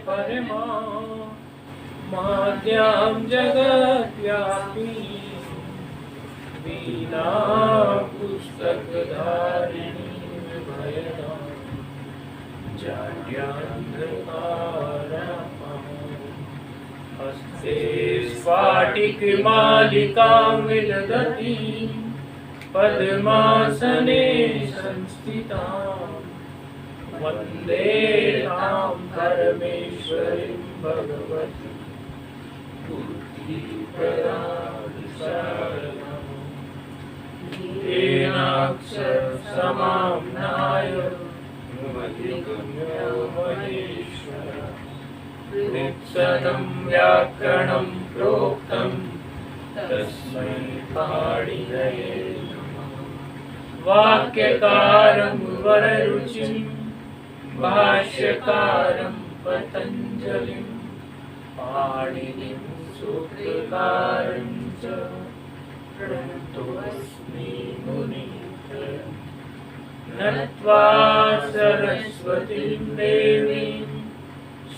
परमा माद्यां जगद्व्यापी वीणा पुस्तकधारिणी भयदा हस्ते स्फाटिकमालिकां विदधती पद्मासने संस्थितां वन्दे तां परमेश्वरीं भगवती बुद्धिप्रदां शरणं येनाक्षरसमाम्नाय महेश्वर कृत्सनं व्याकरणं प्रोक्तं तस्मै पाणिनये नमः। वाक्यकारं वररुचिं भाष्यकारं पतञ्जलिं पाणिनिं सूत्रकारं च प्रणतोऽस्मि मुनित्रयम्। नत्वा सरस्वतीं देवीं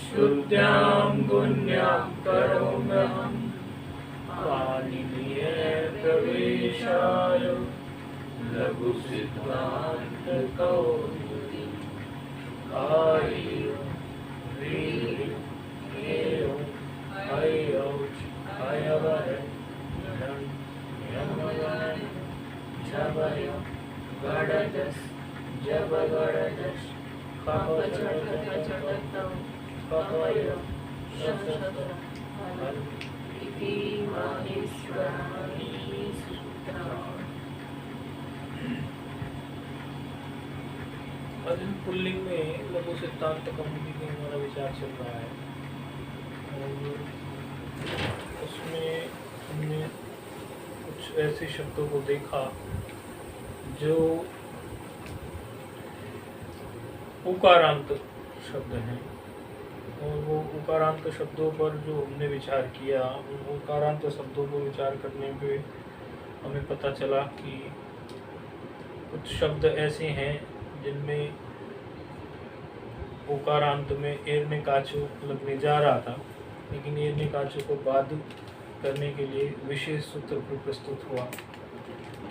शुद्धां पुण्यां करोम्यहं पाणिनीय प्रवेशाय लघुसिद्धान्तकौमुदी आयु ह्रीं ऐं ऐऔ अयवर यमगण झवय गणदस् जबगणदस् कवचटकचटकौ कवय शशतर इति माहेश्वराणि सूत्राणि। अभी पुल्लिंग में लघु सिद्धांत कौमुदी में हमारा विचार चल रहा है और उसमें हमने कुछ ऐसे शब्दों को देखा जो उकारांत शब्द हैं और वो उकारांत शब्दों पर जो हमने विचार किया उन उकारांत शब्दों को विचार करने पे हमें पता चला कि कुछ शब्द ऐसे हैं जिनमें उकारांत में एर्ने काचो लगने जा रहा था, लेकिन एर्ने काचो को बाध करने के लिए विशेष सूत्र प्रस्तुत हुआ,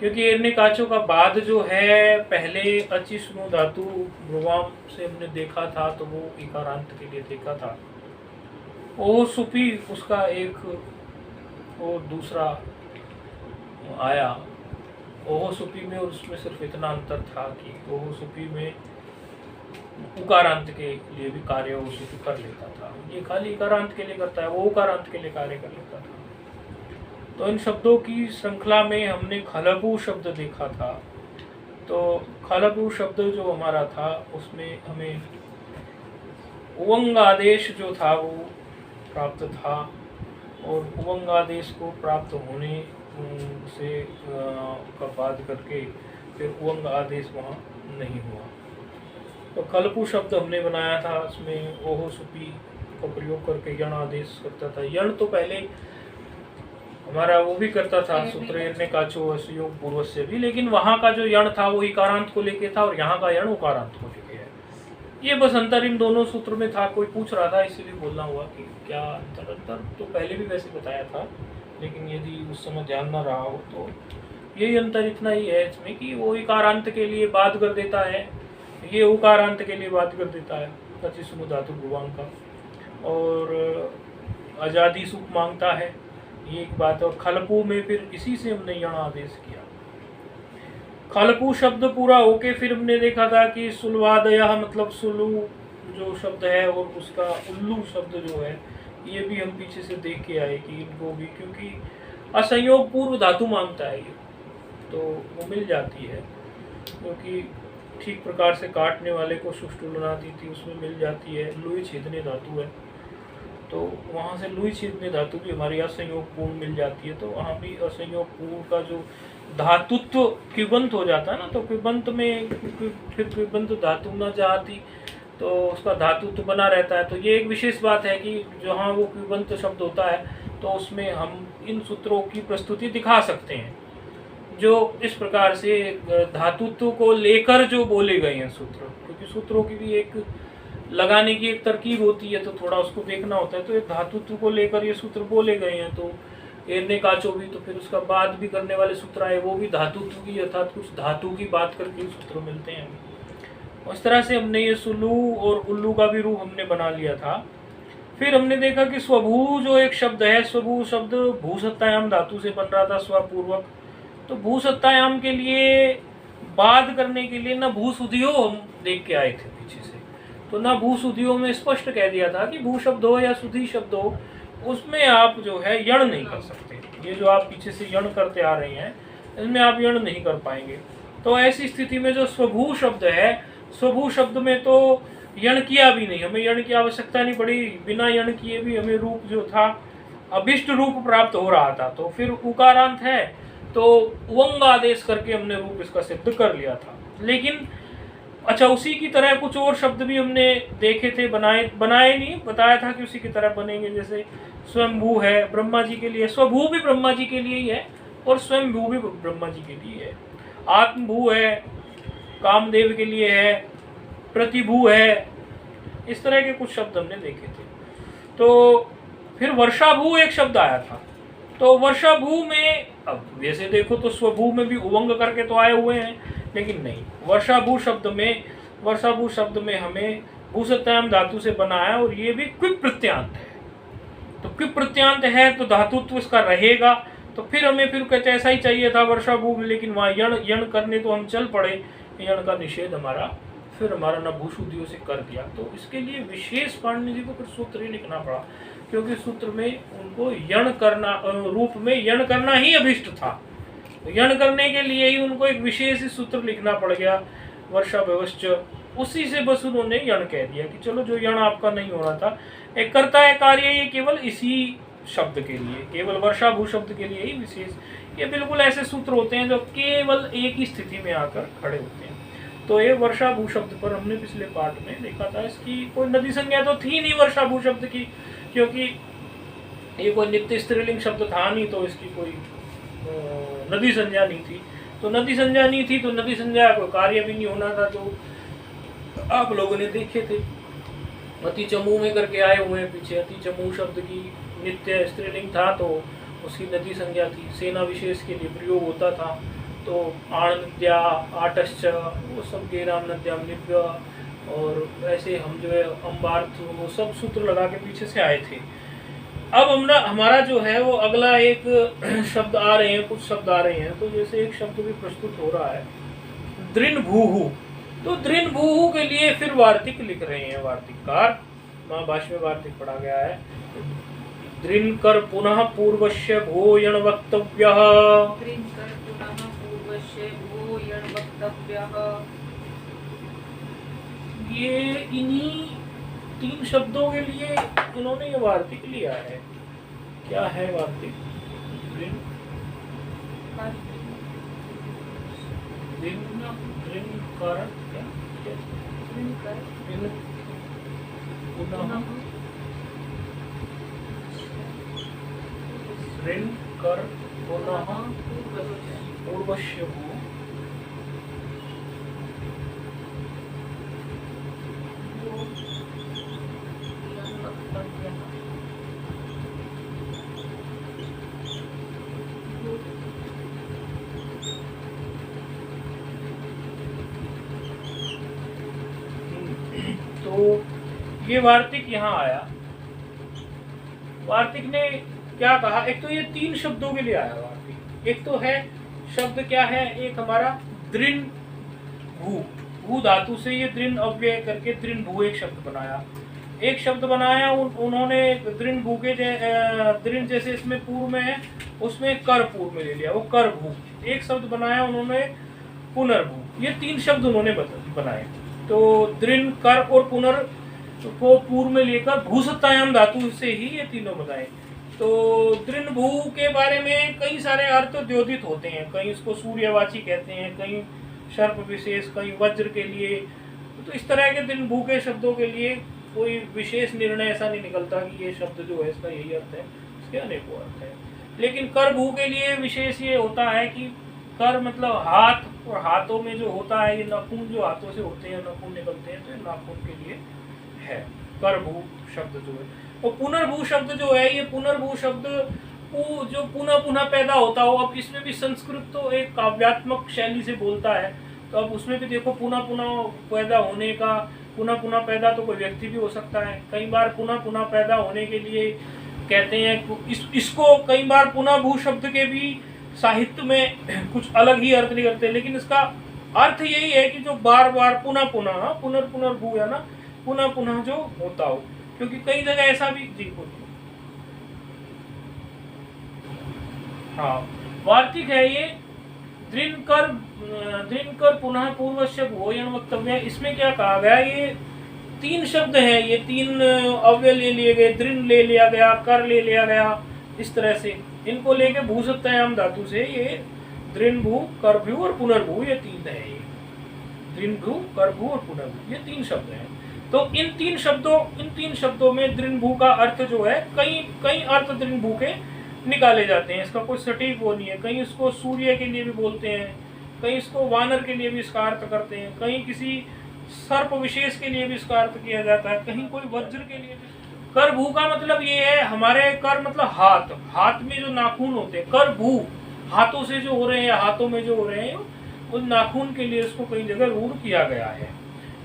क्योंकि एर्ने काचो का बाद जो है पहले अचिष्णु धातु ब्रुवाम से हमने देखा था तो वो इकारांत के लिए देखा था। ओ सुपी उसका एक और दूसरा आया। ओहो सुपी में उसमें सिर्फ इतना अंतर था कि ओहो सुपी में उकारांत के लिए भी कार्य ओहो सुपी कर लेता था, ये खाली इकारांत के लिए करता है, वो उकारांत के लिए कार्य कर लेता था। तो इन शब्दों की श्रृंखला में हमने खलबू शब्द देखा था। तो खलबू शब्द जो हमारा था उसमें हमें उवंग आदेश जो था वो प्राप्त था और उवंग आदेश को प्राप्त होने से का बाद करके फिर उवंग आदेश वहाँ नहीं हुआ। तो खलपू शब्द हमने बनाया था, उसमें ओहो सुपी का प्रयोग करके यण आदेश करता था। यण तो पहले हमारा वो भी करता था सूत्र एर्ने काचो असयोग पूर्व से भी, लेकिन वहाँ का जो यण था वो इकारांत को लेके था और यहाँ का यण उकारांत को लेके है। ये बस अंतर इन दोनों सूत्र में था। कोई पूछ रहा था इसीलिए बोलना हुआ कि क्या अंतर। अंतर तो पहले भी वैसे बताया था, लेकिन यदि उस समय ध्यान न रहा हो तो यही अंतर इतना ही है इसमें कि वो इकारांत के लिए बात कर देता है, ये उकारांत के लिए बात कर देता है अचिष्णु धातु भुवांग का, और आज़ादी सुख मांगता है, ये एक बात। और खलपू में फिर इसी से हमने यण आदेश किया। खलपू शब्द पूरा होके फिर हमने देखा था कि सुलवादया मतलब सुलू जो शब्द है और उसका उल्लू शब्द जो है ये भी हम पीछे से देख के आए कि इनको भी, क्योंकि असंयोग पूर्व धातु मांगता है ये, तो वो मिल जाती है, क्योंकि ठीक प्रकार से काटने वाले को सुष्टुलनाती थी उसमें मिल जाती है। लुई छेदने धातु है तो वहाँ से लुई छेदने धातु भी हमारी असंयोग पूर्ण मिल जाती है। तो वहाँ भी असंयोग पूर्ण का जो धातुत्व क्विबंत हो जाता है ना, तो क्विबंत में फिर क्विबंत धातु न जाती तो उसका धातुत्व बना रहता है। तो ये एक विशेष बात है कि जहाँ वो क्विबंत शब्द होता है तो उसमें हम इन सूत्रों की प्रस्तुति दिखा सकते हैं जो इस प्रकार से धातुत्व को लेकर जो बोले गए हैं सूत्र, क्योंकि सूत्रों की भी एक लगाने की एक तरकीब होती है, तो थोड़ा उसको देखना होता है। तो ये धातुत्व को लेकर ये सूत्र बोले गए हैं। तो एर्ने काचो भी, तो फिर उसका बाद भी करने वाले सूत्र आए, वो भी धातुत्व की अर्थात कुछ धातु की बात करके सूत्र मिलते हैं। उस तरह से हमने ये सुलू और उल्लू का भी रूप हमने बना लिया था। फिर हमने देखा कि स्वभू जो एक शब्द है, स्वभू शब्द भूसत्तायाम धातु से बन रहा था स्वपूर्वक। तो भूसत्तायाम के लिए बाद करने के लिए ना भूसुधियो हम देख के आए थे पीछे से। तो ना भूसुधियो में स्पष्ट कह दिया था कि भू शब्द हो या सुधी शब्द हो, उसमें आप जो है यण नहीं कर सकते। ये जो आप पीछे से यण करते आ रहे हैं, इसमें आप यण नहीं कर पाएंगे। तो ऐसी स्थिति में जो स्वभू शब्द है, स्वभू शब्द में तो यण किया भी नहीं, हमें यण की आवश्यकता नहीं पड़ी। बिना यण किए भी हमें रूप जो था अभिष्ट रूप प्राप्त हो रहा था। तो फिर उकारांत है तो उवंग आदेश करके हमने रूप इसका सिद्ध कर लिया था। लेकिन अच्छा, उसी की तरह कुछ और शब्द भी हमने देखे थे, बनाए नहीं, बताया था कि उसी की तरह बनेंगे। जैसे स्वयंभू है ब्रह्मा जी के लिए, स्वभू भी ब्रह्मा जी के लिए ही है और स्वयंभू भी ब्रह्मा जी के लिए है। आत्मभू है कामदेव के लिए है, प्रतिभू है, इस तरह के कुछ शब्द हमने देखे थे। तो फिर वर्षाभू एक शब्द आया था। तो वर्षाभू में अब वैसे देखो तो स्वभू में भी उवंग करके तो आए हुए हैं, लेकिन नहीं, वर्षाभू शब्द में हमें भूसत्तायाम धातु से बना है और ये भी क्विप प्रत्यांत है। तो क्विप प्रत्यांत है तो धातुत्व इसका रहेगा। तो फिर हमें फिर कुछ ऐसा ही चाहिए था वर्षाभू में, लेकिन वहाँ यण करने तो हम चल पड़े, यण का निषेध हमारा न भूसुधियों से कर दिया। तो इसके लिए विशेष पाणिनि जी को फिर सूत्र ही लिखना पड़ा, क्योंकि सूत्र में उनको यण करना, रूप में यण करना ही अभिष्ट था। तो यण करने के लिए ही उनको एक विशेष सूत्र लिखना पड़ गया, वर्षा व्यवस्थ। उसी से बस उन्होंने यण कह दिया कि चलो जो यण आपका नहीं हो रहा था, एक करता है कार्य ये केवल इसी शब्द के लिए, केवल वर्षाभू शब्द के लिए ही विशेष। ये बिल्कुल ऐसे सूत्र होते हैं जो केवल एक ही स्थिति में आकर खड़े होते हैं। तो ये वर्षाभू शब्द पर हमने पिछले पार्ट में देखा था, इसकी कोई नदी संज्ञा तो थी नहीं वर्षाभू शब्द की, क्योंकि ये कोई नित्य स्त्रीलिंग शब्द था नहीं, तो इसकी कोई नदी संज्ञा नहीं थी। तो नदी संज्ञा नहीं थी तो नदी संज्ञा कोई कार्य भी नहीं होना था। तो आप लोगों ने देखे थे अति चमू में करके आए हुए हैं पीछे। अति चमू शब्द की नित्य स्त्रीलिंग था तो उसकी नदी संज्ञा थी, सेना विशेष के लिए प्रयोग होता था। तो आण नद्या आटश्च, वो सब गेराम नद्याम निव्य, और ऐसे हम जो है अम्बार्थ, वो सब सूत्र लगा के पीछे से आए थे। अब हमारा जो है वो अगला एक शब्द आ रहे हैं, कुछ शब्द आ रहे हैं। तो जैसे एक शब्द भी प्रस्तुत हो रहा है दृढ़भूहु। तो दृढ़भूहु के लिए फिर वार्तिक लिख रहे हैं वार्तिककार, महाभाष्य में वार्तिक पढ़ा गया है। दृढ़कर पुनः पूर्वस्य भो यण वक्तव्यः, ये इन्हीं तीन शब्दों के लिए इन्होंने ये वार्तिक लिया है। क्या है वार्तिक? कर पुनः पूर्वस्य भू तो ये वार्तिक यहाँ आया। वार्तिक ने क्या कहा? एक तो ये तीन शब्दों के लिए आया वार्तिक। एक तो है शब्द क्या है, एक हमारा दृढ़ भू, भू धातु से ये दृढ़ अव्यय करके दृढ़ भू एक शब्द बनाया। एक शब्द बनाया उन्होंने दृढ़ भू के दृढ़ जैसे इसमें पूर्व में है, उसमें कर पूर्व में ले लिया, वो कर भू। एक शब्द बनाया उन्होंने पुनर्भू। ये तीन शब्द उन्होंने बनाए। तो दृढ़, कर और पुनर को पूर्व में लेकर भूसत्तायाम धातु से ही ये तीनों बनाए। तो दृढ़ भू के बारे में कई सारे अर्थ द्योतित होते हैं, कहीं इसको सूर्यवाची कहते हैं, कहीं सर्प विशेष, कहीं वज्र के लिए। तो इस तरह के दृढ़ भू के शब्दों के लिए कोई विशेष निर्णय ऐसा नहीं निकलता कि ये शब्द जो है इसका यही अर्थ है, इसके अनेकों अर्थ है। लेकिन कर भू के लिए विशेष ये होता है कि कर मतलब हाथ, और हाथों में जो होता है ये नाखून जो हाथों से होते हैं, नाखून निकलते हैं, तो ये नाखून के लिए है कर भू शब्द जो है। और पुनर्भू शब्द जो है, ये पुनर्भू शब्द जो पुनः पुनः पैदा होता हो, अब इसमें भी संस्कृत तो एक काव्यात्मक शैली से बोलता है, तो अब उसमें भी देखो पुनः पुनः पैदा होने का, पुनः पुनः पैदा तो कोई व्यक्ति भी हो सकता है, कई बार पुनः पुनः पैदा होने के लिए कहते हैं इसको कई बार पुनः भू शब्द के भी साहित्य में कुछ अलग ही अर्थ निकलते हैं, लेकिन इसका अर्थ यही है कि जो बार बार पुनः पुनः पुनर्भू है ना, पुनः पुनः जो होता हो, क्योंकि कई जगह ऐसा भी जी बोलिए। हाँ, वार्तिक है ये। दृनकर पुनः पूर्वस्य भूयन वक्तव्य। इसमें क्या कहा गया, ये 3 शब्द हैं, ये 3 अव्यय ले लिए गए, दृन ले लिया गया, कर ले लिया गया, इस तरह से इनको लेके भूसत्याम धातु से ये दृन भू, कर भू और पुनर्भू, ये 3 है। ये दृन भू, कर भू और पुनर्भू, ये 3 शब्द हैं। तो इन 3 शब्दों में दृन भू का अर्थ जो है, कई अर्थ दृन भू के निकाले जाते हैं, इसका कोई सटीक वो नहीं है। कहीं इसको सूर्य के लिए भी बोलते हैं, कहीं इसको वानर के लिए भी इसका अर्थ करते हैं, कहीं किसी सर्प विशेष के लिए भी इसका अर्थ किया जाता है, कहीं कोई वज्र के लिए भी। कर भू का मतलब ये है, हमारे कर मतलब हाथ में जो नाखून होते हैं, कर भू हाथों से जो हो रहे हैं, हाथों में जो हो रहे हैं, उन नाखून के लिए इसको कई जगह रूढ़ किया गया है।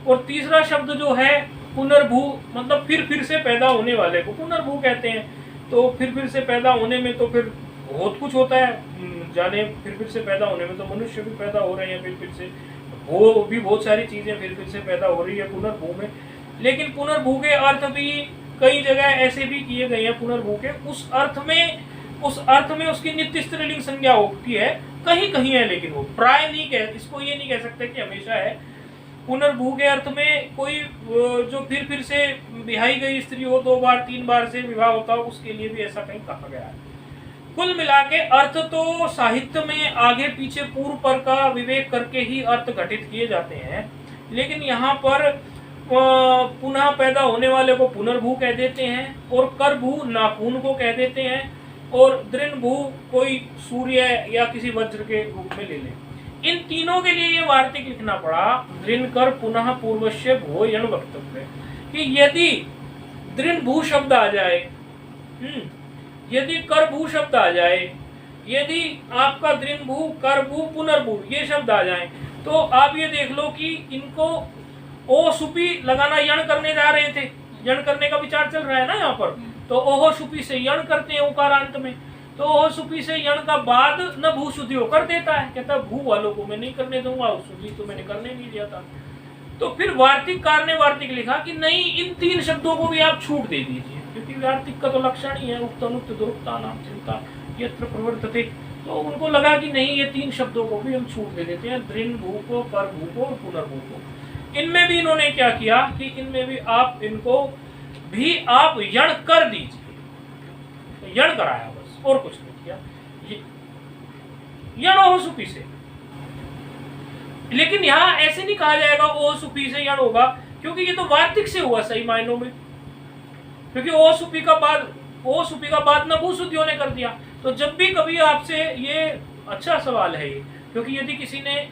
और तीसरा शब्द जो है पुनर्भू, मतलब फिर से पैदा होने वाले को पुनर्भू कहते हैं। तो फिर से पैदा होने में तो फिर बहुत कुछ होता है, जाने फिर से पैदा होने में तो मनुष्य भी पैदा हो रहे हैं, फिर से वो भी बहुत सारी चीजें फिर से पैदा हो रही है पुनर्भू में। लेकिन पुनर्भू के अर्थ भी कई जगह ऐसे भी किए गए हैं पुनर्भू के, उस अर्थ में उसकी नित्य स्त्रीलिंग संज्ञा होती है, कहीं है, लेकिन वो प्राय नहीं कह, इसको ये नहीं कह सकते कि हमेशा है। पुनर्भू के अर्थ में कोई जो फिर से बिहाई गई स्त्री हो, 2 बार 3 बार से विवाह होता हो, उसके लिए भी ऐसा कहीं कहा गया है। कुल मिला के अर्थ तो साहित्य में आगे पीछे पूर्व पर का विवेक करके ही अर्थ घटित किए जाते हैं, लेकिन यहाँ पर पुनः पैदा होने वाले को पुनर्भू कह देते हैं, और करभू नाखून को कह देते हैं, और दृनभू कोई सूर्य या किसी वज्र के रूप में ले लें। इन तीनों के लिए ये वार्तिक लिखना पड़ा, दृनकर पुनः पूर्वस्य भूयन वक्तव्य, कि यदि दृनभू शब्द आ जाए, यदि करभू शब्द आ जाए, यदि आपका दृनभू, करभू, पुनर्भू ये शब्द आ जाए, तो आप ये देख लो कि इनको ओ सुपी लगाना यण करने जा रहे थे, यण करने का विचार चल रहा है ना यहाँ पर, तो ओहो सुपी से यण करते हैं उकारांत में, तो ओहो सुपी से यण का बाद न भू शुद्धि होकर देता है, कहता भू वालों को मैं नहीं करने दूंगा, शुद्धि तो मैंने करने नहीं दिया था। तो फिर वार्तिककार ने वार्तिक लिखा कि नहीं, इन 3 शब्दों को भी आप छूट दे दीजिए, क्योंकि वार्तिक का तो लक्षण ही है उक्त अनुक्त दुरुक्ता नाम चिंता यत्र प्रवर्तते। तो उनको लगा कि नहीं, ये 3 शब्दों को भी हम छूट दे देते हैं, दृन भू को, कर भू को और पुनर्भू को। इनमें भी इन्होंने क्या किया कि इनमें भी आप इनको भी आप यण कर दीजिए, तो यण कराया बस, और कुछ नहीं किया, यण ओह सुपी से। लेकिन यहाँ ऐसे नहीं कहा जाएगा ओह सुपी से यण होगा, क्योंकि ये तो वार्तिक से हुआ सही मायनों में, क्योंकि ओह सुपी का बाद न भू शुद्धि होने कर दिया। तो जब भी कभी आपसे ये अच्छा सवाल है ये, क्योंकि यदि किसी ने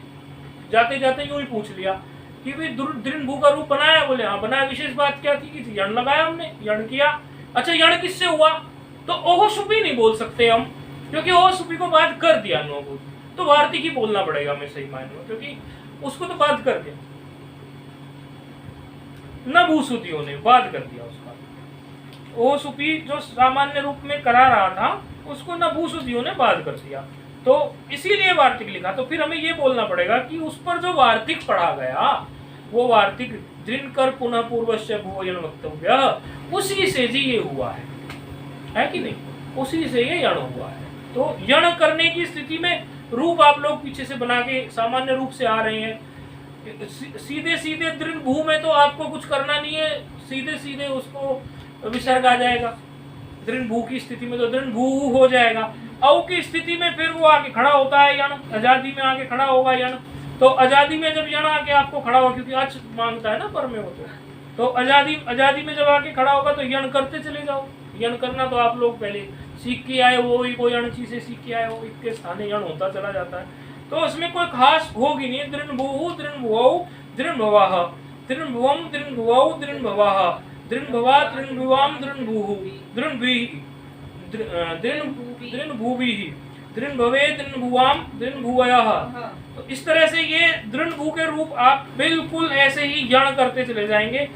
जाते जाते यूं ही पूछ लिया कि भाई दृन भू का रूप बनाया, बोले हाँ बनाया, विशेष बात क्या थी कि यण लगाया हमने, यण किया, अच्छा यण किससे हुआ, तो ओह सुपी नहीं बोल सकते हम, क्योंकि ओह सुपी को बात कर दिया नो भू, तो वार्तिक ही बोलना पड़ेगा हमें सही मायने में, क्योंकि उसको तो बात कर दिया, न भू शुद्धि होने बात कर दिया उसका, ओह सुपी जो सामान्य रूप में करा रहा था उसको न भू शुद्धि होने बात कर दिया, तो इसीलिए वार्तिक लिखा। तो फिर हमें ये बोलना पड़ेगा कि उस पर जो वार्तिक पढ़ा गया, वो वार्तिक दृनकर पुनः पूर्वस्य भूयन वक्तव्य, उसी से जी ये हुआ है कि नहीं, उसी से ये यण हुआ है। तो यण करने की स्थिति में रूप आप लोग पीछे से बना के सामान्य रूप से आ रहे हैं, सीधे सीधे दृन भू में तो आपको कुछ करना नहीं है, सीधे सीधे उसको विसर्ग आ जाएगा, दृन भू की स्थिति में तो दृन भू हो जाएगा। औ की स्थिति में फिर वो आके खड़ा होता है यण, आजादी में आके खड़ा होगा यण, तो आजादी में जब यण आके आपको खड़ा होगा, क्योंकि अच मांगता है ना पर में होता है, तो आजादी में जब आके खड़ा होगा तो यण करते चले जाओ। यण करना तो आप लोग पहले सीख के आए हो, कोई अण चीज से सीख के आए हो, इसके स्थाने यण होता चला जाता है, तो उसमें कोई खास होगी नहीं, दृन भू दृन भुवौ दृन भवाह, दृढ़भुवम दृढ़भुवौ दृढ़भवाः दृढ़भवा दृढ़भुवाम दृढ़भूः दृढ़भूभिः दृढ़भवे दृढ़भुवाम दृढ़भुवयः। तो इस तरह से ये दृढ़भू के रूप आप बिल्कुल ऐसे ही यण करते चले जाएंगे।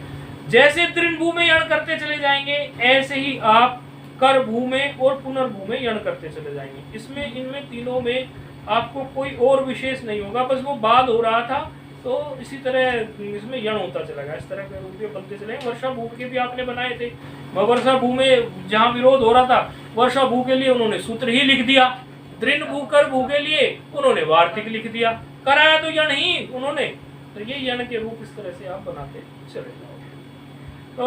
जैसे दृढ़भू में यण करते चले जाएंगे ऐसे ही आप करभू में और पुनर्भू में यण करते चले जाएंगे। इसमें इनमें तीनों में आपको कोई और विशेष नहीं होगा, बस वो बाद हो रहा था तो इसी तरह इसमें यण होता चलेगा। इस तरह के रूप बनते चलेंगे। वर्षा भू के भी आपने बनाए थे, वर्षा भू में जहाँ विरोध हो रहा था वर्षा भू के लिए उन्होंने सूत्र ही लिख दिया, दृढ़ भू कर भू के लिए उन्होंने वार्तिक लिख दिया, कराया तो यण ही उन्होंने। तो ये यण के रूप इस तरह से आप बनाते चले जाओगे। तो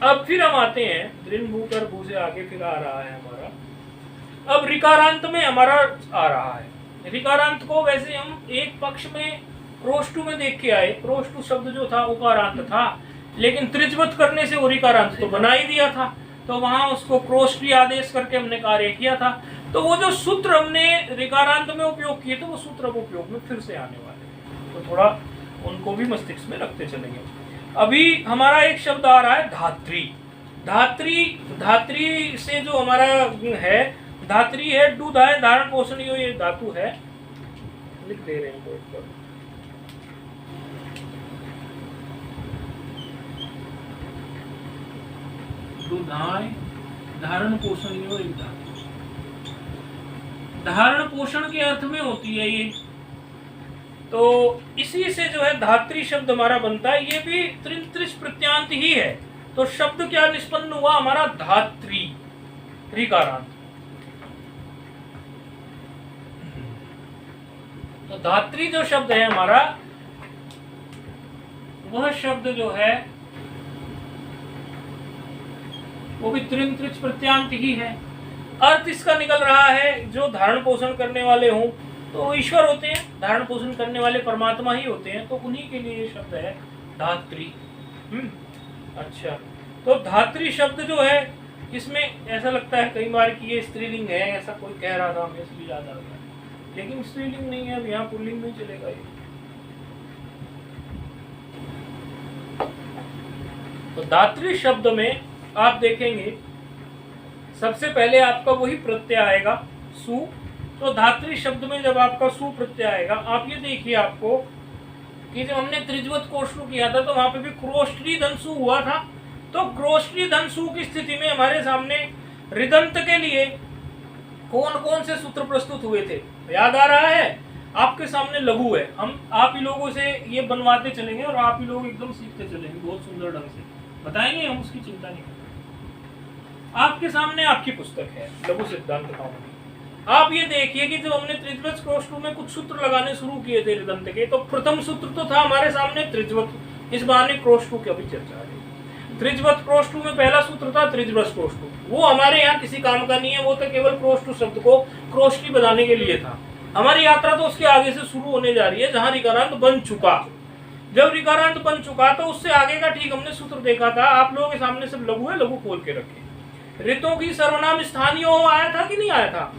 अब फिर हम आते हैं दृढ़ भू कर भू से आगे फिर आ रहा है हमारा, अब ऋकारांत में हमारा आ रहा है। ऋकारांत को वैसे हम एक पक्ष में क्रोष्टु में देख के आए, क्रोष्टु शब्द जो था उकारांत था, लेकिन त्रिज्वत करने से वो ऋकारांत तो बना ही दिया था, तो वहां उसको क्रोष्टी आदेश करके हमने कार्य किया था। तो वो जो सूत्र हमने ऋकारांत में उपयोग किए तो वो सूत्र अब उपयोग में फिर से आने वाले हैं, तो थोड़ा उनको भी मस्तिष्क में रखते चलेंगे। अभी हमारा एक शब्द आ रहा है धात्री। धात्री, धात्री से जो हमारा है, धात्री है दूध है धारण पोषण ये धातु है, लिख दे रहे हैं बोर्ड पर। दूधाय धारण पोषण यो एक धातु, धारण पोषण के अर्थ में होती है ये। तो इसी से जो है धात्री शब्द हमारा बनता है, ये भी त्रिश प्रत्यांत ही है। तो शब्द क्या निष्पन्न हुआ हमारा धात्री ऋकारांत। तो धात्री जो शब्द है हमारा, वह शब्द जो है वो भी त्रिश प्रत्यांत ही है। अर्थ इसका निकल रहा है जो धारण पोषण करने वाले हों तो ईश्वर होते हैं, धारण पोषण करने वाले परमात्मा ही होते हैं, तो उन्हीं के लिए ये शब्द है धात्री। अच्छा, तो धात्री शब्द जो है इसमें ऐसा लगता है कई बार कि ये स्त्रीलिंग है, ऐसा कोई कह रहा था, हमें इसलिए याद आ गया, लेकिन स्त्रीलिंग नहीं है, अब यहाँ पुल्लिंग में चलेगा ये। तो धात्री शब्द में आप देखेंगे सबसे पहले आपका वही प्रत्यय आएगा सु। तो धात्री शब्द में जब आपका सु प्रत्यय आएगा, आप ये देखिए आपको कि जब हमने त्रिज्वत कोष्टु किया था तो वहां पे भी क्रोष्टी धनसु हुआ था। तो क्रोष्टी धनसु की स्थिति में हमारे सामने ऋदंत के लिए कौन कौन से सूत्र प्रस्तुत हुए थे, याद आ रहा है? आपके सामने लघु है, हम आप ही लोगों से ये बनवाते चलेंगे और आप ही लोग एकदम सीखते चलेंगे, बहुत सुंदर ढंग से बताएंगे, हम उसकी चिंता नहीं करेंगे। आपके सामने आपकी पुस्तक है लघु सिद्धांत कौमुदी। आप ये देखिए कि जब हमने त्रिज्वत कोष्टु में कुछ सूत्र लगाने शुरू किए थे ऋदंत के, तो प्रथम सूत्र तो था हमारे सामने त्रिज्वत। इस बहाने कोष्टु की अभी चर्चा है। त्रिज्वत कोष्टु में पहला सूत्र था त्रिज्वत कोष्टु, वो हमारे यहाँ किसी काम का नहीं है, वो तो केवल कोष्टु शब्द को क्रोष्टी बनाने के लिए था। हमारी यात्रा तो उसके आगे से शुरू होने जा रही है, जहाँ ऋकारांत बन चुका। जब ऋकारांत बन चुका तो उससे आगे का ठीक हमने सूत्र देखा था। आप लोगों के सामने सब लघु है, लघु खोल के रखे। ऋतों की सर्वनाम स्थानीय आया था कि नहीं आया था?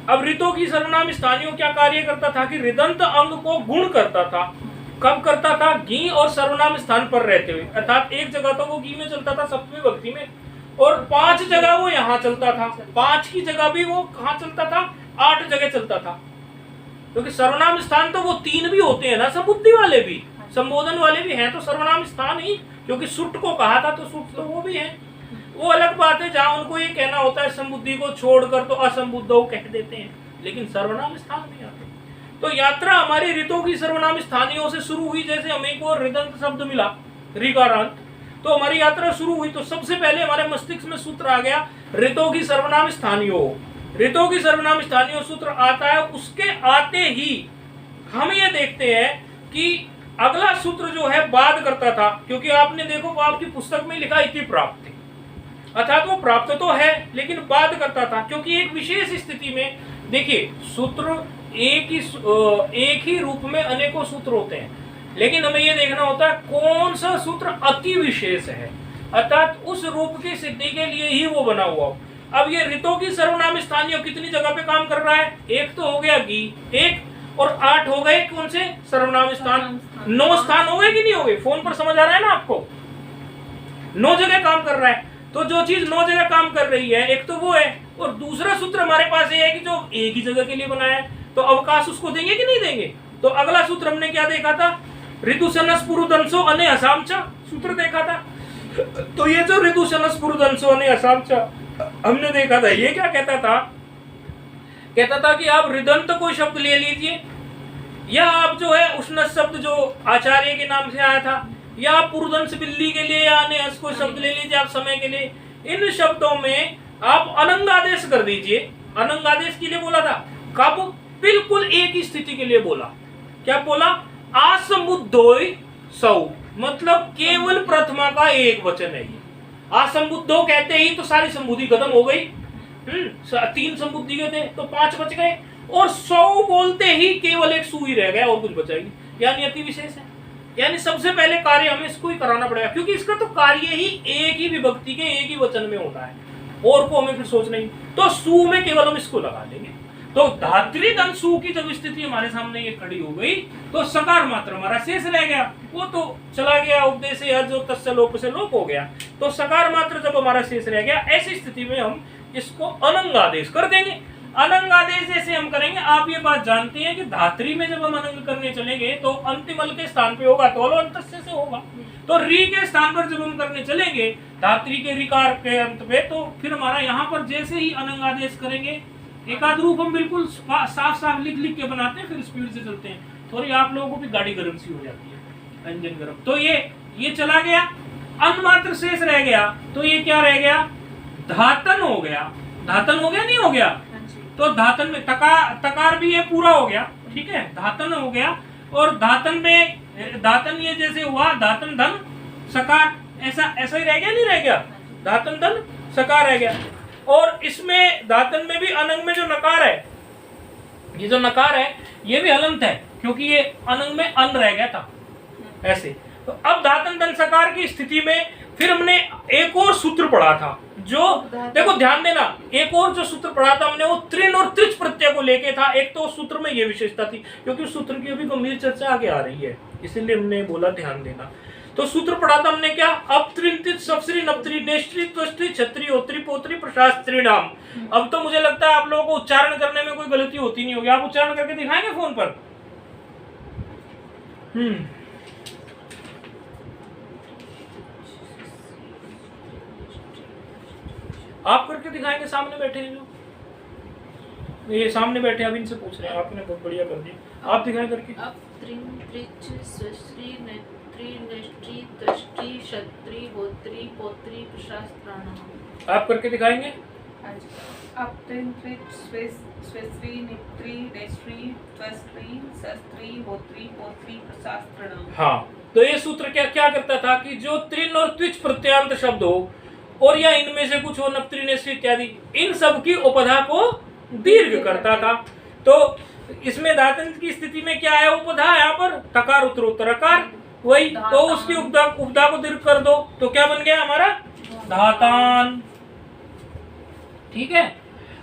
अब ऋतों की सर्वनाम स्थानीय क्या कार्य करता था कि ऋदंत अंग को गुण करता था। कब करता था? गी और सर्वनाम स्थान पर रहते हुए, अर्थात एक जगह तो वो गी में चलता था सप्तमी विभक्ति में, और 5 जगह वो यहाँ चलता था। 5 की जगह भी वो कहाँ चलता था? 8 जगह चलता था, क्योंकि सर्वनाम स्थान तो वो 3 भी होते हैं ना, संबुद्धि वाले भी, संबोधन वाले भी हैं, तो सर्वनाम स्थान ही, क्योंकि सुट को कहा था तो सुट तो वो भी है। वो अलग बात है जहाँ उनको ये कहना होता है संबुद्धि को छोड़कर तो असंबुद्धो कह देते हैं, लेकिन सर्वनाम स्थान नहीं आते। तो यात्रा हमारी ऋतों की सर्वनाम स्थानियों से शुरू हुई। जैसे हमें को ऋदंत शब्द मिला ऋकारांत, तो हमारी यात्रा शुरू हुई। तो सबसे पहले हमारे मस्तिष्क में सूत्र आ गया ऋतों की सर्वनाम स्थानियों। ऋतों की सर्वनाम स्थानियों सूत्र आता है, उसके आते ही हम ये देखते हैं कि अगला सूत्र जो है बाद करता था, क्योंकि आपने देखो वो आपकी पुस्तक में लिखा इति प्राप्ति, अर्थात वो प्राप्त तो है लेकिन बाद करता था, क्योंकि एक विशेष स्थिति में देखिए सूत्र एक ही रूप में अनेकों सूत्र होते हैं, लेकिन हमें यह देखना होता है कौन सा सूत्र अति विशेष है, अर्थात उस रूप की सिद्धि के लिए ही वो बना हुआ हो। अब ये ऋतों की सर्वनाम स्थानीय कितनी जगह पे काम कर रहा है? एक तो हो गया गी, एक और 8 हो गए कौन से सर्वनाम स्थान, 9 स्थान हो गए कि नहीं हो गए? फोन पर समझ आ रहा है ना आपको? 9 जगह काम कर रहा है। तो जो चीज 9 जगह काम कर रही है, एक तो वो है, और दूसरा सूत्र हमारे पास ये है कि जो एक ही जगह के लिए बनाया है, तो अवकाश उसको देंगे कि नहीं देंगे? तो अगला सूत्र हमने क्या देखा था? ऋतुसनस पुरुदंसो अने असामचा सूत्र देखा था। तो ये जो ऋतुसनस पुरुदंसो अने असामचा हमने देखा था, ये क्या कहता था? कहता था कि आप ऋदंत कोई शब्द ले लीजिए, या आप जो है उष्ण शब्द जो आचार्य के नाम से आया था, या आप पुरुदंश बिल्ली के लिए या अन्य कोई शब्द ले लीजिए आप समय के लिए। इन शब्दों में आप अनंगादेश कर दीजिए। अनंगादेश के लिए बोला था कब? बिल्कुल एक ही स्थिति के लिए बोला। क्या बोला? आसंबुद्धोय सौ, मतलब केवल प्रथमा का एक वचन है ये। आसंबुद्धो कहते ही तो सारी संबुद्धि खत्म हो गई। 3 संबुद्धि के थे तो 5 बच गए, और 100 बोलते ही केवल एक सु ही रह गया और कुछ बचाएगी, यानी अति विशेष है। यानी सबसे पहले कार्य हमें इसको ही कराना पड़ेगा, क्योंकि इसका तो कार्य ही एक ही विभक्ति के एक ही वचन में होता है, और को हमें फिर सोचना ही। तो सु में केवल हम इसको लगा लेंगे। तो धात्री धन सु की जब स्थिति हमारे सामने ये खड़ी हो गई, तो सकार मात्र हमारा शेष रह गया, वो तो चला गया, उपदेश जो तस्य लोप से लोप हो गया। तो सकार मात्र जब हमारा शेष रह गया, ऐसी स्थिति में हम इसको अनंगादेश कर देंगे। अनंगादेश जैसे हम करेंगे, आप ये बात जानते हैं कि धात्री में जब हम अनंग करने चलेंगे तो अंतिम अल के स्थान पे होगा तो अलो अंतस्य से होगा। तो री के स्थान पर जब हम करने चलेंगे धात्री के रिकार के अंत पे, तो फिर हमारा यहाँ पर जैसे ही अनंगादेश करेंगे, एकाध रूप हम बिल्कुल साफ साफ लिख लिख के बनाते हैं, फिर स्पीड से चलते हैं। थोड़ी आप लोगों को भी गाड़ी गर्म सी हो जाती है, इंजन गर्म। तो ये चला गया, अन मात्र शेष रह गया, तो ये क्या रह गया? धातन हो गया। धातन हो गया नहीं हो गया? तो धातन में तकार भी ये पूरा हो गया, ठीक है, धातन हो गया। और धातन में धातन ये जैसे हुआ धातन धन सकार, ऐसा ही रह गया नहीं रह गया? धातन धन सकार रह गया। और इसमें धातन में भी अनंग में जो नकार है, ये जो नकार है ये भी हलंत है, क्योंकि ये अनंग में अन रह गया था ऐसे। तो अब धातन धन सकार की स्थिति में फिर हमने एक और सूत्र पढ़ा था, जो देखो ध्यान देना, एक और जो सूत्र पढ़ा था हमने वो त्रिन और त्रिच प्रत्यय को लेके था। एक तो उस सूत्र में ये विशेषता थी, क्योंकि उस सूत्र की अभी गंभीर चर्चा आगे आ रही है, इसीलिए हमने बोला ध्यान देना। तो सूत्र पढ़ा था हमने क्या? अब त्रिंतित सप्तरी नप्तरी नेष्ट्री त्वष्ट्री छत्री होत्री पोत्री प्रशास्त्री नाम। अब तो मुझे लगता है आप लोगों को उच्चारण करने में कोई गलती होती नहीं होगी। आप उच्चारण करके दिखाएंगे फोन पर? आप करके दिखाएंगे? सामने बैठे हैं जो ये सामने बैठे हैं, अब इनसे पूछ रहे हैं, आपने बहुत बढ़िया कर दिया, आप दिखाएं करके। अब त्रिन त्रिच स्वश्री नेत्री नेष्ट्री तष्टी क्षत्री होत्री पोत्री प्रशास्त्राणाम। आप करके दिखाएंगे? अब त्रिन त्रिच स्वश्री नेत्री नेष्ट्री तष्टी क्षत्री होत्री पोत्री प्रशास्त्राणाम। हाँ, तो ये सूत्र क्या करता था कि जो त्रिन और त्विच प्रत्यांत शब्द हो, और या इनमें से कुछ हो, नप्त्री नेष्ट्री इत्यादि, इन सब की उपधा को दीर्घ करता था। तो इसमें धातन की स्थिति में क्या है? उपधा यहाँ पर तकार उत्तरोत्तर अकार, वही तो उसकी उपधा को दीर्घ कर दो, तो क्या बन गया हमारा? धातान। ठीक है,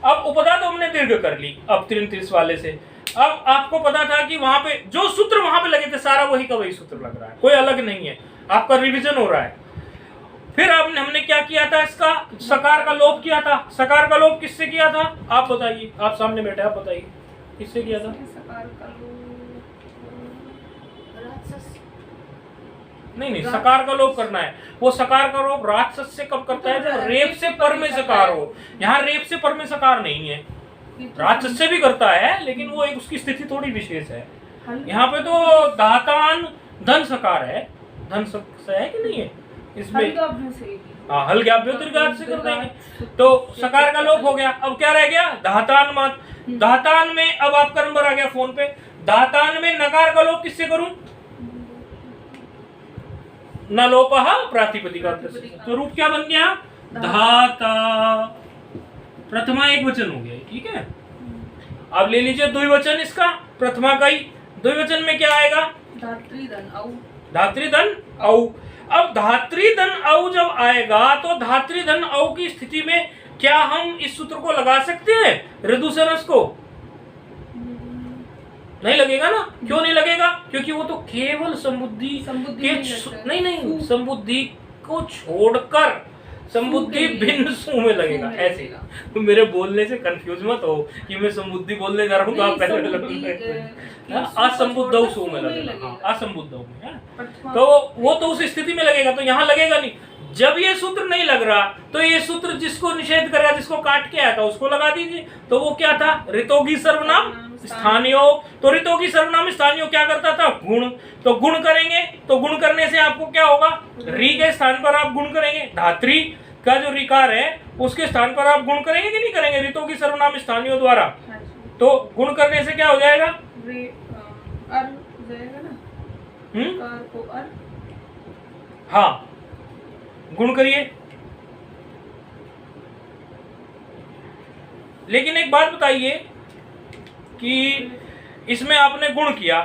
अब उपधा तो हमने दीर्घ कर ली अब त्रिन त्रिस वाले से। अब आपको पता था कि वहां पे जो सूत्र वहां पे लगे थे सारा वही का वही सूत्र लग रहा है, कोई अलग नहीं है, आपका रिविजन हो रहा है। फिर हमने क्या किया था? इसका सकार का लोप किया था। सकार का लोप किससे किया था? आप बताइए, आप सामने बैठे, आप बताइए किससे किया था? सकार का नहीं, सकार का लोप करना है। वो सकार का लोप राक्षस से कब करता है? जब रेप से पर में सकार हो। यहाँ रेप से पर में सकार नहीं है, राक्षस से भी करता है, लेकिन वो एक उसकी स्थिति थोड़ी विशेष है। यहाँ पे तो धातान धन सकार है, धन सकार है कि नहीं है इसमें? हाँ, हल्गाभ्यो दीर्घात से कर देंगे, तो सकार का लोप हो गया। अब क्या रह गया? धातान मात। धातान में अब आपका नंबर आ गया फोन पे। धातान में नकार का लोप किससे करूं? न लोपः प्रातिपदिका, तो रूप क्या बन गया? धाता। प्रथमा एक वचन हो गया, ठीक है। अब ले लीजिए द्विवचन इसका, प्रथमा का ही। द्विवचन में क्या आएगा? धात्रीधन औ। धात्रीधन औ। अब धात्रीधन औ जब आएगा तो धात्रीधन औ की स्थिति में क्या हम इस सूत्र को लगा सकते हैं? ऋदुसरस को नहीं लगेगा ना, क्यों नहीं लगेगा? क्योंकि वो तो केवल संबुद्धि के नहीं संबुद्धि को छोड़कर संबुद्धि भिन्न सु में लगेगा। ऐसे तो मेरे बोलने से कंफ्यूज मत हो कि मैं संबुद्धि बोलने जा रहा हूँ तो आप पहले असंबुद्ध सु में लगेगा, असंबुद्ध में। तो वो तो उस स्थिति में लगेगा, तो यहाँ लगेगा नहीं। जब ये सूत्र नहीं लग रहा तो ये सूत्र जिसको निषेध करेगा, जिसको काट के आया था उसको लगा दीजिए। तो वो क्या था? ऋतोगी सर्वनाम स्थानीय। तो ऋतोगी सर्वनाम स्थानीय क्या करता था? गुण। तो गुण करेंगे, तो गुण करने से आपको क्या होगा? री के स्थान पर आप गुण करेंगे, धात्री का जो रिकार है उसके स्थान पर आप गुण करेंगे कि नहीं करेंगे? ऋतोगी सर्वनाम स्थानीय द्वारा। तो गुण करने से क्या हो जाएगा? हाँ, गुण करिए। लेकिन एक बात बताइए कि इसमें आपने गुण किया,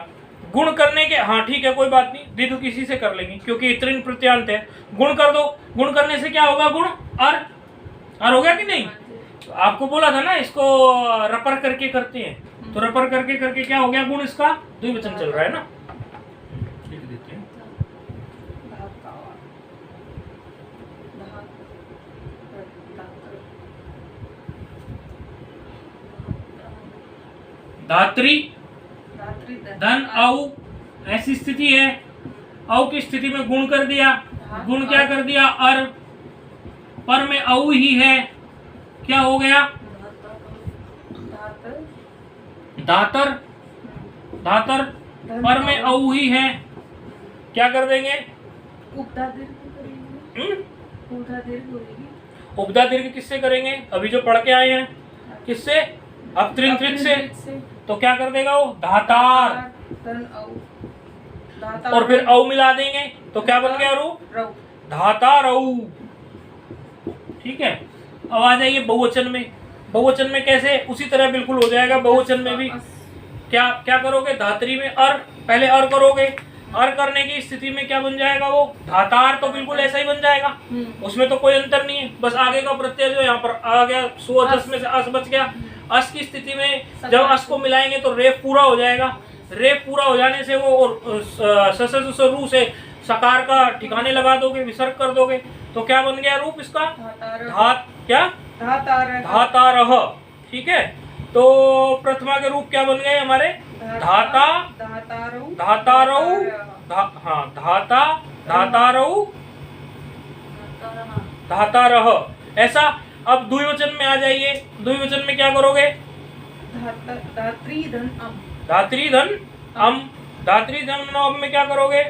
गुण करने के, हाँ ठीक है कोई बात नहीं, द्विधु किसी से कर लेंगे क्योंकि तृण प्रत्यांत है। गुण कर दो, गुण करने से क्या होगा? गुण अर हो गया कि नहीं? तो आपको बोला था ना इसको रपर करके करते हैं, तो रपर करके करके क्या हो गया? गुण इसका द्विवचन चल रहा है ना। लिख देते हैं धात्री धन औ, ऐसी स्थिति है। औ की स्थिति में गुण कर दिया, गुण क्या कर दिया? अर। पर में औ ही है, क्या हो गया? धातर। धातर पर में औ ही है, क्या कर देंगे? उपधा दीर्घ किससे करेंगे? अभी जो पढ़ के आए हैं, किससे? अब त्रिंत्रित से। तो क्या कर देगा वो? धातार। और फिर औ मिला देंगे तो क्या बन गया? रूप धातार औ। ठीक है, अब आ जाइए बहुवचन में। बहुवचन में कैसे? उसी तरह बिल्कुल हो जाएगा। बहुवचन में भी क्या क्या करोगे? धात्री में अर, पहले अर करोगे। अर करने की स्थिति में क्या बन जाएगा? वो धातार। तो बिल्कुल ऐसा ही बन जाएगा, उसमें तो कोई अंतर नहीं है। बस आगे का प्रत्यय जो यहाँ पर आ गया, सुअस में से अस बच गया। अस की स्थिति में जब अस को मिलाएंगे तो रेप पूरा हो जाएगा। रेप पूरा हो जाने से वो रू से सकार का ठिकाने लगा दोगे, विसर्ग कर दोगे, तो क्या बन गया रूप इसका? धात क्या? धातारह। ठीक है, तो प्रथमा के रूप क्या बन गए हमारे? धाता धातारऊ, हाँ धाता धातारऊ धातारह। ऐसा। अब द्विवचन में आ जाइए। द्विवचन में क्या करोगे? धात्री धन अम। धात्री धन अम। धात्री धन अम में क्या करोगे?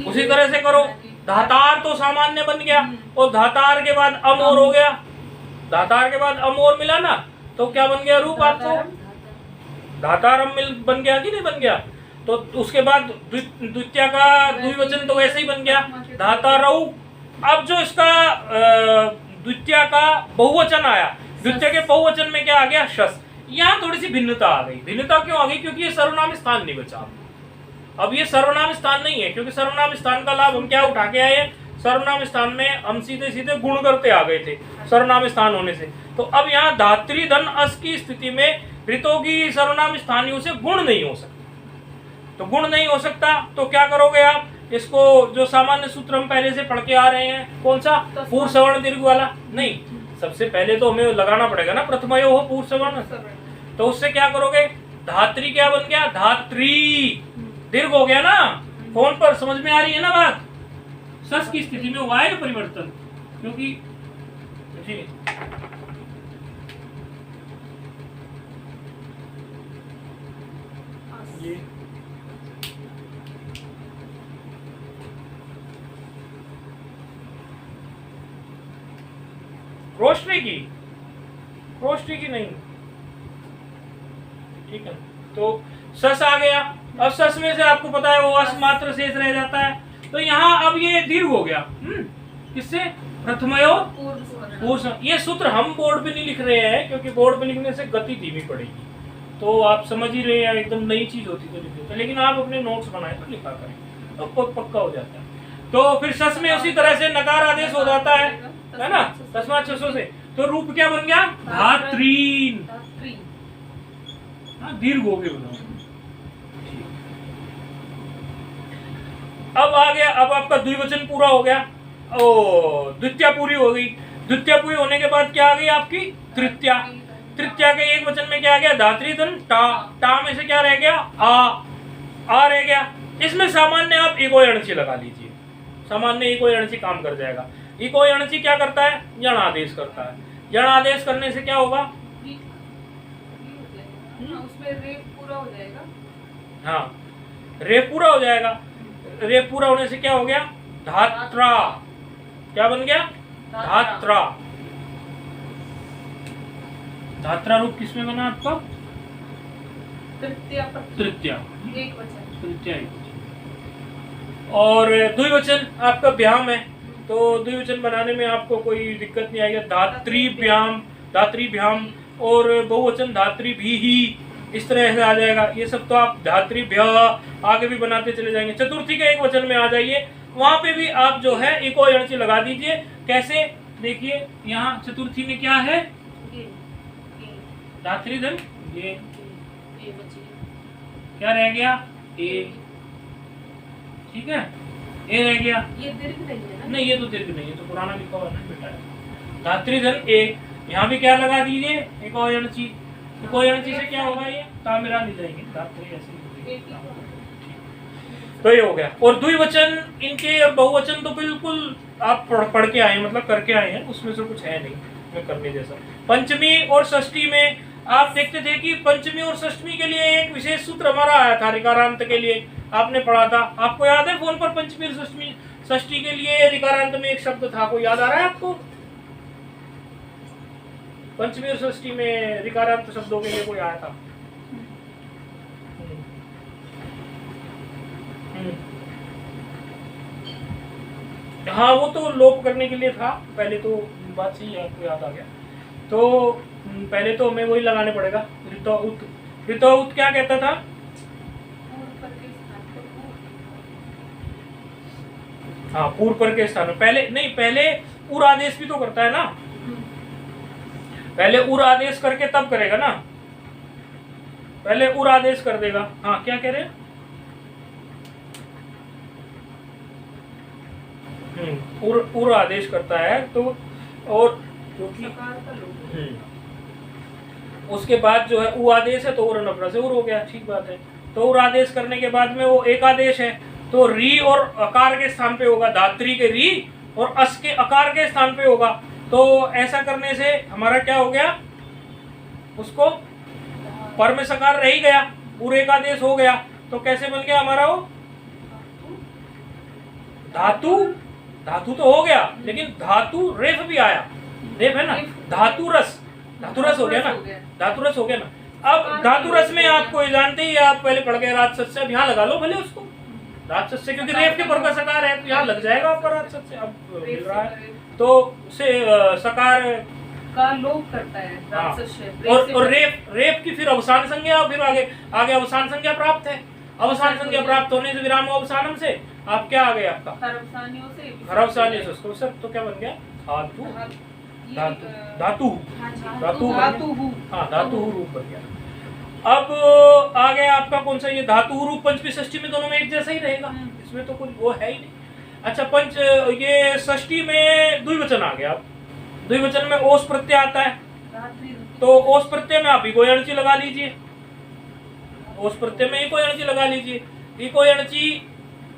उसी तरह से करो। धातार तो सामान्य बन गया, और धातार के बाद अम और हो गया। धातार के बाद अम और मिला ना, तो क्या बन गया रूप आपको? धातारम बन गया कि नहीं बन गया? तो उसके बाद द्वितीय का द्विवचन तो वैसे ही बन गया, धातारऊ। अब जो इसका द्वितीय का बहुवचन आया, द्वितीय के बहुवचन में क्या आ गया? शस। यहाँ थोड़ी सी भिन्नता आ गई। भिन्नता क्यों आ गई? क्योंकि ये सर्वनाम स्थान नहीं बचा। अब ये सर्वनाम स्थान नहीं है, क्योंकि सर्वनाम स्थान का लाभ हम क्या उठा के आए? सर्वनाम स्थान में हम सीधे सीधे गुण करते आ गए थे सर्वनाम स्थान होने से। तो अब यहाँ धात्री धन अस की स्थिति में ऋतोगी सर्वनाम स्थानियों से गुण नहीं हो सकता। तो गुण नहीं हो सकता तो क्या करोगे आप? इसको जो सामान्य सूत्र हम पहले से पढ़ के आ रहे हैं, कौन सा? पूर्व सवर्ण दीर्घ वाला। नहीं, सबसे पहले तो हमें लगाना पड़ेगा ना प्रथमयो हो पूर्व सवर्ण। तो उससे क्या करोगे? धात्री क्या बन गया? धात्री दीर्घ हो गया ना। फोन पर समझ में आ रही है ना बात? सस की स्थिति में हुआ है परिवर्तन, क्योंकि ये रोशनी की नहीं। ठीक है, तो सस आ गया। अब सस में से आपको पता है वो अस मात्र शेष रह जाता है। तो यहाँ अब ये दीर्घ हो गया। किससे? प्रथमयो पूर्व। ये सूत्र हम बोर्ड पे नहीं लिख रहे हैं, क्योंकि बोर्ड पे लिखने से गति धीमी पड़ेगी। तो आप समझ ही रहे हैं, एकदम नई चीज होती तो लिख देते, लेकिन आप अपने नोट्स बनाए तो लिखा करें, तो पक्का हो जाता है। तो फिर सस में उसी तरह से नकार आदेश हो जाता है ना, तस्मात् शसो से। तो रूप क्या बन गया? धात्रीन। दीर्घ हो गए बनाओ। अब आ गया, अब आपका द्विवचन पूरा हो गया, ओ द्वितीया पूरी हो गई। द्वितीया पूरी होने के बाद क्या आ गई आपकी तृतीया। तृतीया के एक वचन में क्या आ गया, धात्री धन टा। टा में से क्या रह गया, आ रह गया। इसमें सामान्य आप इको यणची लगा लीजिए, सामान्य इको यणची काम कर जाएगा। इको यणची क्या करता है, यण आदेश करता है। यण आदेश करने से क्या होगा, उसमें रे पूरा हो जाएगा। हाँ रे पूरा हो जाएगा। रे पूरा होने से क्या हो गया, धात्रा। क्या बन गया, धात्रा। धात्रा रूप किसमें बना आपका, तृतीया तृतीया। एक वचन। तृतीया एक वचन। और द्विवचन आपका व्याम है, तो द्विवचन बनाने में आपको कोई दिक्कत नहीं आएगी। धात्री व्याम, धात्री व्याम। और बहुवचन धात्री भी ही, इस तरह से आ जाएगा। ये सब तो आप धात्री भ्या आगे भी बनाते चले जाएंगे। चतुर्थी के एक वचन में आ जाइए, वहां पे भी आप जो है इको यणची लगा दीजिए। कैसे, देखिए यहाँ चतुर्थी में क्या है, धात्री धन ये, क्या रह गया, ए। ठीक है, ए रह गया। ये दीर्घ नहीं है ना? नहीं, ये तो दीर्घ नहीं है, तो पुराना लिखा हुआ है बेटा। धात्री धन ए, यहाँ भी क्या लगा दीजिए, इको यणची। इको यणची से क्या होगा, ये तामिरा नहीं जाएंगे, धात्री ऐसे ही। तो ये हो गया। और द्विवचन इनके और बहुवचन तो बिल्कुल आप पढ़ के आए, मतलब करके आए हैं, उसमें से कुछ है नहीं मैं करने जैसा। पंचमी और षष्ठी में आप देखते थे कि पंचमी और षष्ठी के लिए एक विशेष सूत्र हमारा आया था, ऋकारांत के लिए आपने पढ़ा था। आपको याद है फोन पर, पंचमी और षष्ठी के लिए ऋकारांत में एक शब्द था, कोई याद आ रहा है आपको? पंचमी और षष्ठी में ऋकारांत शब्दों के लिए कोई आया था? हाँ, वो तो लोप करने के लिए था पहले, तो बात सही है, आपको याद आ गया। तो पहले तो हमें वही लगाने पड़ेगा, ऋतौत। ऋतौत क्या कहता था, हाँ पूर्व पर के स्थान में। पहले नहीं, पहले उर आदेश भी तो करता है ना, पहले उर आदेश करके तब करेगा ना, पहले उर आदेश कर देगा। हाँ क्या कह रहे हैं, उर आदेश करता है तो, और क्योंकि उसके बाद जो है उ आदेश है तो उर नपरा से उर हो गया, ठीक बात है। तो उर आदेश करने के बाद में वो एक आदेश है, तो री और अकार के स्थान पे होगा, धात्री के री और अस के अकार के स्थान पे होगा। तो ऐसा करने से हमारा क्या हो गया, उसको पर में सकार रह ही गया, उर एक आदेश हो गया। तो कैसे बन गया हमारा वो, धातु। धातु तो हो गया, लेकिन धातु रेफ भी आया, रेफ है ना, धातु रस, धातु रस हो गया ना, धातु रस हो गया ना। अब धातु रस में आपको जानते ही, आप पहले पढ़ गए राजसस्य, अब यहाँ लगा लो भले उसको राजसस्य, क्योंकि रेफ के पर का सकार है तो यहाँ लग जाएगा आपका राजसस्य। अब मिल रहा है तो उसे सकार का लोप करता है राजसस्य। और रेफ की फिर अवसान संज्ञा, फिर आगे अवसान संज्ञा प्राप्त है। अवसान संज्ञा प्राप्त होने से विराम अवसानम से आप क्या आ गए, आपका खरवसानियों से उसको सब, तो क्या बन गया, धातु, धातु, धातु, धातु, हाँ धातु रूप बन गया। अब आ गया आपका कौन सा, ये धातु रूप पंचमी षष्ठी में दोनों में एक जैसा ही रहेगा, इसमें तो कुछ वो है ही नहीं। अच्छा, ये षष्ठी में द्विवचन आ गया। द्विवचन में ओस प्रत्यय आता है, तो ओस प्रत्यय में आप इको यणची लगा लीजिए, ओस प्रत्यय में इको यणची लगा लीजिए। इको यणची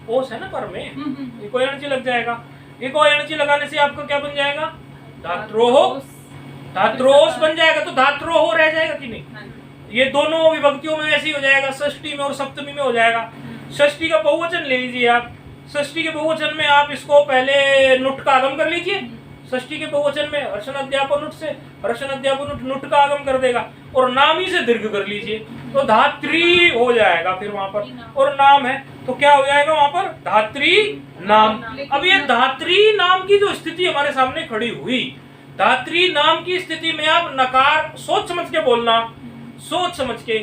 ओस है ना पर में, इको यणची लग जाएगा। इको यणची लगाने से आपका क्या बन जाएगा, धात्रोहो, धात्रोस बन जाएगा। तो धात्रोहो रह जाएगा कि नहीं, ये दोनों विभक्तियों में ऐसे ही हो जाएगा, षष्ठी में और सप्तमी में हो जाएगा। षष्ठी का बहुवचन ले लीजिए आप, षष्ठी के बहुवचन में आप इसको पहले नुट का आगम कर लीजिए। षष्ठी के बहुवचन में हर्षण अध्यापन नुट से, हर्षण अध्यापन नुट का आगम कर देगा, और नामी से दीर्घ कर लीजिए तो धात्री हो जाएगा फिर वहां पर, और नाम है तो क्या हो जाएगा वहां पर, धात्री नाम। अब ये धात्री नाम की जो स्थिति हमारे सामने खड़ी हुई, धात्री नाम की स्थिति में आप नकार सोच समझ के बोलना, सोच समझ के।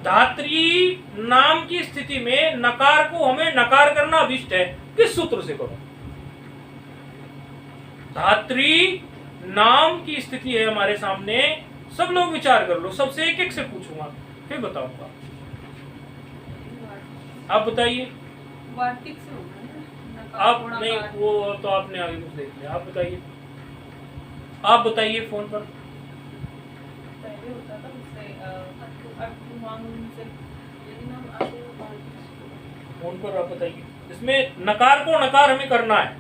धात्री नाम की स्थिति में नकार को हमें नकार करना अभिष्ट है, किस सूत्र से करो, धात्री नाम की स्थिति है हमारे सामने, सब लोग विचार कर लो, सबसे एक एक से पूछूंगा फिर बताऊंगा। आप बताइए वार्तिक से होगा ना, नकार, आप गुणाकार। नहीं, वो तो आपने आगे कुछ देख लिया। आप बताइए, आप बताइए फोन पर। पहले होता था उससे लेकिन हम आगे फोन पर आप बताइए। इसमें नकार को नकार हमें करना है,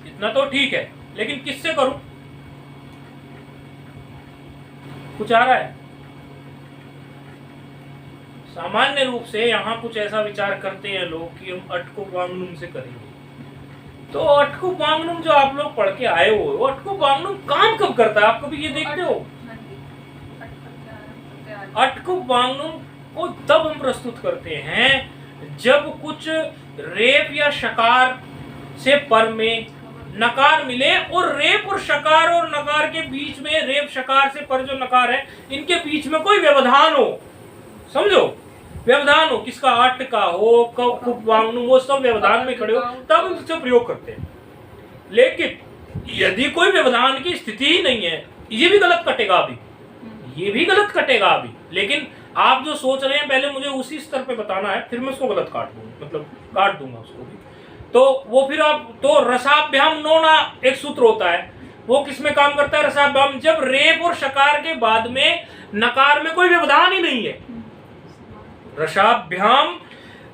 इतना तो ठीक है, लेकिन किससे करूं? कुछ आ रहा है? सामान्य रूप से यहाँ कुछ ऐसा विचार करते हैं लोग कि हम अटको वांगनुम से करेंगे। तो अटको वांगनुम जो आप लोग पढ़ के आए हो, वो अटको वांगनुम काम कब करता है? आप कभी ये देखते हो? अटको वांगनुम को तब हम प्रस्तुत करते हैं जब कुछ रेप या शकार से पर में नकार मिले, और रेप और शकार और नकार के बीच में, रेप शकार से पर जो नकार है, इनके बीच में कोई व्यवधान हो। समझो, व्यवधान हो, किसका अट का हो, कुप वांगनुम, वो सब व्यवधान में खड़े हो, तब हम इससे प्रयोग करते हैं। लेकिन यदि कोई व्यवधान की स्थिति ही नहीं है, ये भी गलत कटेगा अभी, ये भी गलत कटेगा अभी। लेकिन आप जो सोच रहे हैं, पहले मुझे उसी स्तर पे बताना है, फिर मैं उसको गलत काट दूंगा, मतलब काट दूंगा उसको भी। तो वो फिर आप, तो रसाभ्याम नोना एक सूत्र होता है, वो किसमें काम करता है? रसाभ्याम, जब रेप और शकार के बाद में नकार में कोई व्यवधान ही नहीं है। रसाभ्याम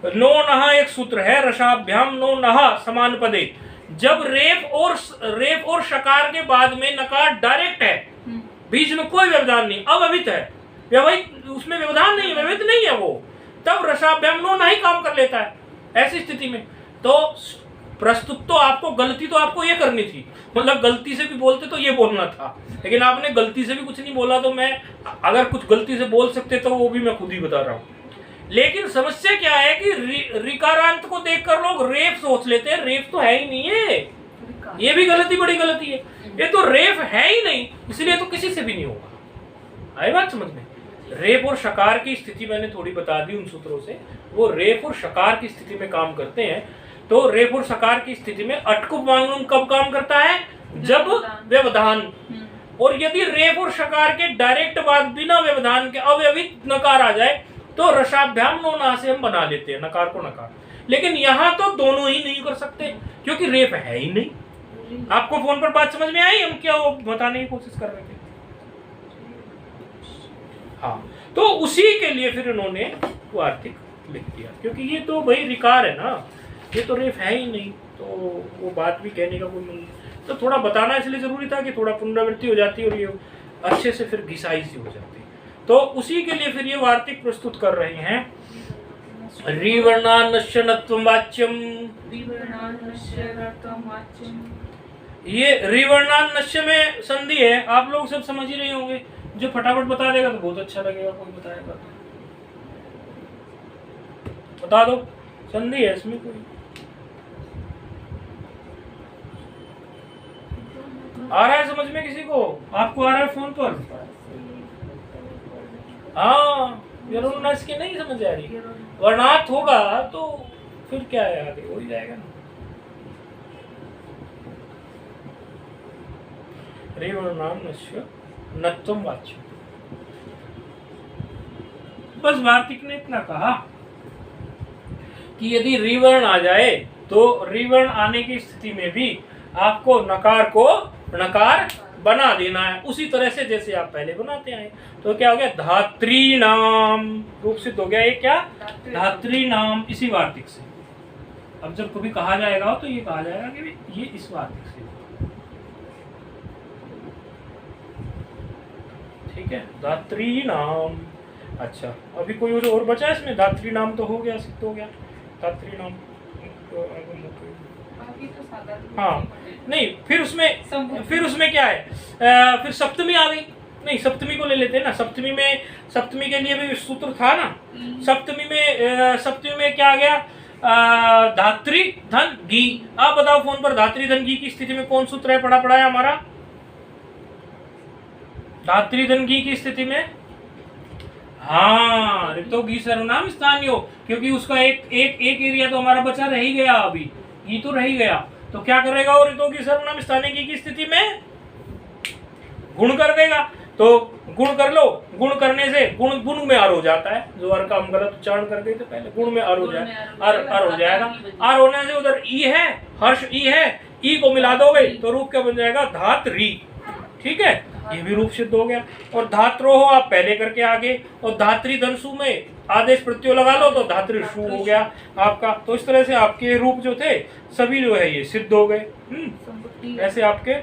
नो नहा एक सूत्र है, रसाभ्याम नो नहा समान पदे। जब रेप और शकार के बाद में नकार डायरेक्ट है, बीच में कोई व्यवधान नहीं, अव्यवहित है, व्यवहित, उसमें व्यवधान नहीं है, व्यवहित नहीं है वो, तब रसाभ्याम नो नहीं काम कर लेता है। ऐसी स्थिति में तो प्रस्तुत तो आपको, गलती तो आपको ये करनी थी, मतलब गलती से भी बोलते तो ये बोलना था, लेकिन आपने गलती से भी कुछ नहीं बोला। तो मैं अगर कुछ गलती से बोल सकते तो वो भी मैं खुद ही बता रहा हूँ। लेकिन समस्या क्या है कि रिकारांत को देखकर लोग रेप सोच लेते हैं, रेप तो है ही नहीं है, ये भी गलती, बड़ी गलती है। ये तो रेप है ही नहीं, इसलिए तो किसी से भी नहीं होगा। आई बात समझ में? रेप और शकार की स्थिति मैंने थोड़ी बता दी उन सूत्रों से, वो रेप और शकार की स्थिति में काम करते हैं। तो रेप और शकार की स्थिति में अटकुप वांगनुम कब काम करता है? जब व्यवधान, और यदि रेप और शकार के डायरेक्ट बाद बिना व्यवधान के अव्यवहित नकार आ जाए तो रसाभ्याम नो ना से हम बना लेते हैं नकार को नकार। लेकिन यहाँ तो दोनों ही नहीं कर सकते, क्योंकि रेप है ही नहीं। आपको फोन पर बात समझ में आई? हम क्या वो बताने की कोशिश कर रहे थे? हाँ, तो उसी के लिए फिर इन्होंने वार्तिक लिख दिया, क्योंकि ये तो भाई रिकार है ना, ये तो रेप है ही नहीं, तो वो बात भी कहने का कोई नहीं। तो थोड़ा बताना इसलिए जरूरी था कि थोड़ा पुनरावृत्ति हो जाती और ये अच्छे से फिर घिसाई सी हो जाती। तो उसी के लिए फिर ये वार्तिक प्रस्तुत कर रहे हैं। रिवर्णान्नश्यनत्वं वाच्यम, ये रिवर्णान्नश्य में संधि है, आप लोग सब समझ ही रहे होंगे। जो फटाफट बता देगा तो बहुत अच्छा लगेगा, कोई बताएगा तो बता दो, संधि है इसमें कोई। आ रहा है समझ में किसी को? आपको आ रहा है फोन पर? हाँ, यरुन्नस की नहीं समझ आ रही, वर्णात होगा तो फिर क्या है, आगे हो ही जाएगा ना। रिवर्णान्नस्य नत्वं वाच्यम। बस वार्तिक ने इतना कहा कि यदि रिवर्ण आ जाए तो रिवर्ण आने की स्थिति में भी आपको नकार को नकार बना देना है, उसी तरह से जैसे आप पहले बनाते आए। तो क्या हो गया? धात्री नाम रूप सिद्ध हो गया। ये क्या? धात्री नाम, इसी वार्तिक से। अब जब कभी कहा जाएगा तो ये कहा जाएगा कि ये इस वार्तिक से, ठीक है, धात्री नाम। अच्छा, अभी कोई और बचा है इसमें? धात्री नाम तो हो गया, सिद्ध हो गया धात्री नाम। हाँ, नहीं, फिर उसमें क्या है? फिर सप्तमी आ गई। नहीं, सप्तमी को ले लेते हैं ना। सप्तमी के लिए भी सूत्र था ना। सप्तमी में क्या आ गया? धात्री धन घी। आप बताओ फोन पर, धात्री धन घी की स्थिति में कौन सूत्र है? पढ़ा है हमारा। धात्री धन घी की स्थिति में, हाँ, तो घी सर्वनाम स्थानीय, क्योंकि उसका एक एरिया तो हमारा बचा रह ही गया, अभी घी तो रह ही गया। तो क्या करेगा? और तो घी सर्वनाम स्थानीय घी की स्थिति में गुण कर देगा। तो गुण कर लो, गुण करने से गुण गुण में अर हो जाता है, जो अर का हम गलत उच्चारण कर गए थे पहले, गुण में अर हो जाए, अर हो जाएगा। अर होने से उधर ई है, हर्ष ई है, ई को मिला दोगे तो रूप क्या बन जाएगा, धात्री। ठीक है, ये भी रूप सिद्ध हो गया। और धात्रो हो आप पहले करके आगे, और धात्री धनसु में आदेश प्रत्यय लगा लो तो धात्री शु हो गया आपका। तो इस तरह से आपके रूप जो थे सभी जो है ये सिद्ध हो गए। ऐसे आपके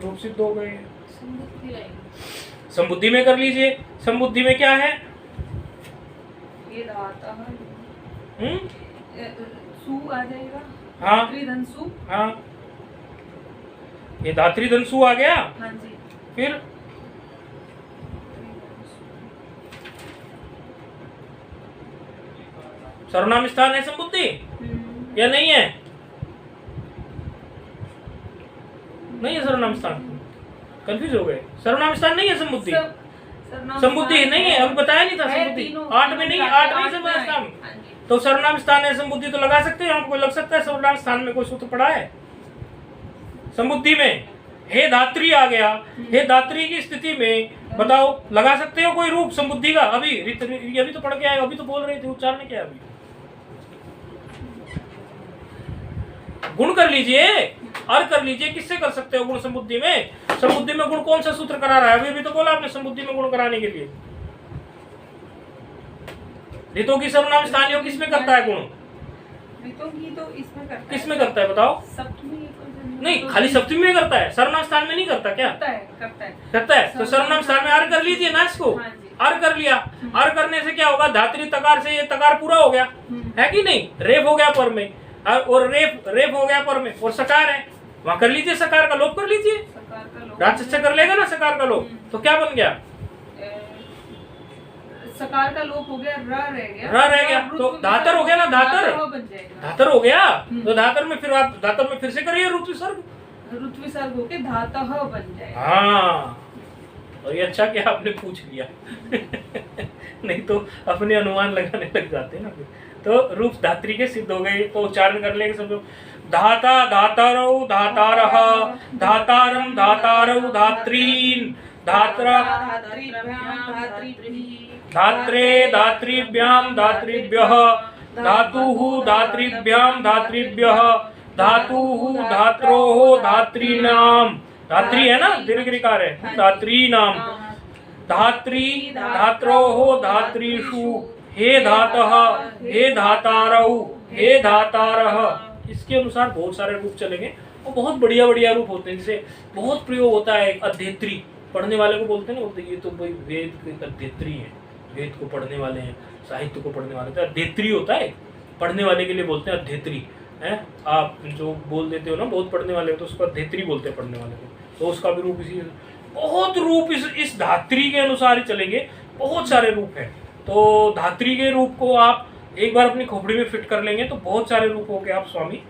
रूप सिद्ध हो गए। संबुद्धि में कर लीजिए। संबुद्धि में क्या है, ये धाता है, सु आ जाएगा। हाँ त्रिधनसु। हाँ, ये धात्री धनसु आ गया। हाँ जी। फिर सर्वनाम स्थान है संबुद्धि या नहीं है? नहीं है सर्वनाम स्थान, कंफ्यूज हो गए। सर्वनाम स्थान नहीं है संबुद्धि, संबुद्धि नहीं है, अभी बताया नहीं था संबुद्धि। 8 में नहीं, 8 में सर्वनाम स्थान, तो सर्वनाम स्थान है संबुद्धि तो लगा सकते हैं। आपको लग सकता है सर्वनाम स्थान में कोई सूत्र पड़ा है? संबुद्धि में हे धात्री आ गया, हे धात्री की स्थिति में बताओ लगा सकते हो कोई रूप संबुद्धि का? अभी तो पढ़ के आए, अभी तो बोल रहे थे, उच्चारण क्या है अभी? गुण कर लीजिए, अर् कर लीजिए। किससे कर सकते हो गुण संबुद्धि में? संबुद्धि में गुण कौन सा सूत्र करा रहा है? अभी तो बोला आपने संबुद्धि में गुण कराने के लिए। ऋतु की सर्वनाम स्थानीय किसमें करता है गुण? ऋतु की तो इसमें करता है। किसमें करता है बताओ? सप्तमी नहीं, खाली सप्तमी में करता है, सर्वनाम स्थान में नहीं करता क्या? करता है। तो सर्वनाम स्थान में अर् कर लीजिए ना इसको। अर् कर लिया, अर् करने से क्या होगा, धात्री तकार से ये तकार पूरा हो गया, है कि नहीं? रेप हो गया पर में, और रेप हो गया पर में, और सकार है वहां कर लीजिए, सकार का लोप कर लीजिए। राक्षस से कर लेगा ना सकार का लोप, तो क्या बन गया? सकार का लोप हो गया, र रह गया, तो धातर हो गया ना, धातर हो गया। तो धातर में फिर आप धातर में फिर से करिए ऋत्विसर्ग होके धातः बन जाएगा। हाँ, और ये अच्छा क्या आपने पूछ लिया नहीं तो अपने अनुमान लगाने लग जाते हैं ना फिर। तो रूप धात्री के सिद्ध हो गए, तो उच्चारण कर लेंगे सब लोग। धाता धातारौ धातारः, धातारम धातारौ धात्रीन, धात्रा धात्रे धात्रीभ्याम धात्रीभ्यः, धातुः धात्रीभ्याम धात्रीभ्यः, धातुः धात्रोः धात्रीनाम, धात्री है ना, दीर्घ ऋकार है, धात्रीनाम, धात्री धात्रोः धात्रीषु, हे धातः हे धातारौ हे धातारः। इसके अनुसार बहुत सारे रूप चलेंगे और बहुत बढ़िया बढ़िया रूप होते हैं। जैसे बहुत प्रयोग होता है अध्येत्री, पढ़ने वाले को बोलते हैं ना, बोलते ये तो भाई वेद के अध्येत्री है, वेद को पढ़ने वाले हैं, साहित्य को पढ़ने वाले, तो अध्येत्री होता है, पढ़ने वाले के लिए बोलते हैं अध्येत्री है। आप जो बोल देते हो ना बहुत पढ़ने वाले हो, तो उसको अध्येत्री बोलते हैं पढ़ने वाले को। तो उसका भी रूप इसी, बहुत रूप इस धात्री के अनुसार ही चलेंगे, बहुत सारे रूप हैं। तो धात्री के रूप को आप एक बार अपनी खोपड़ी में फिट कर लेंगे तो बहुत सारे रूपों के आप स्वामी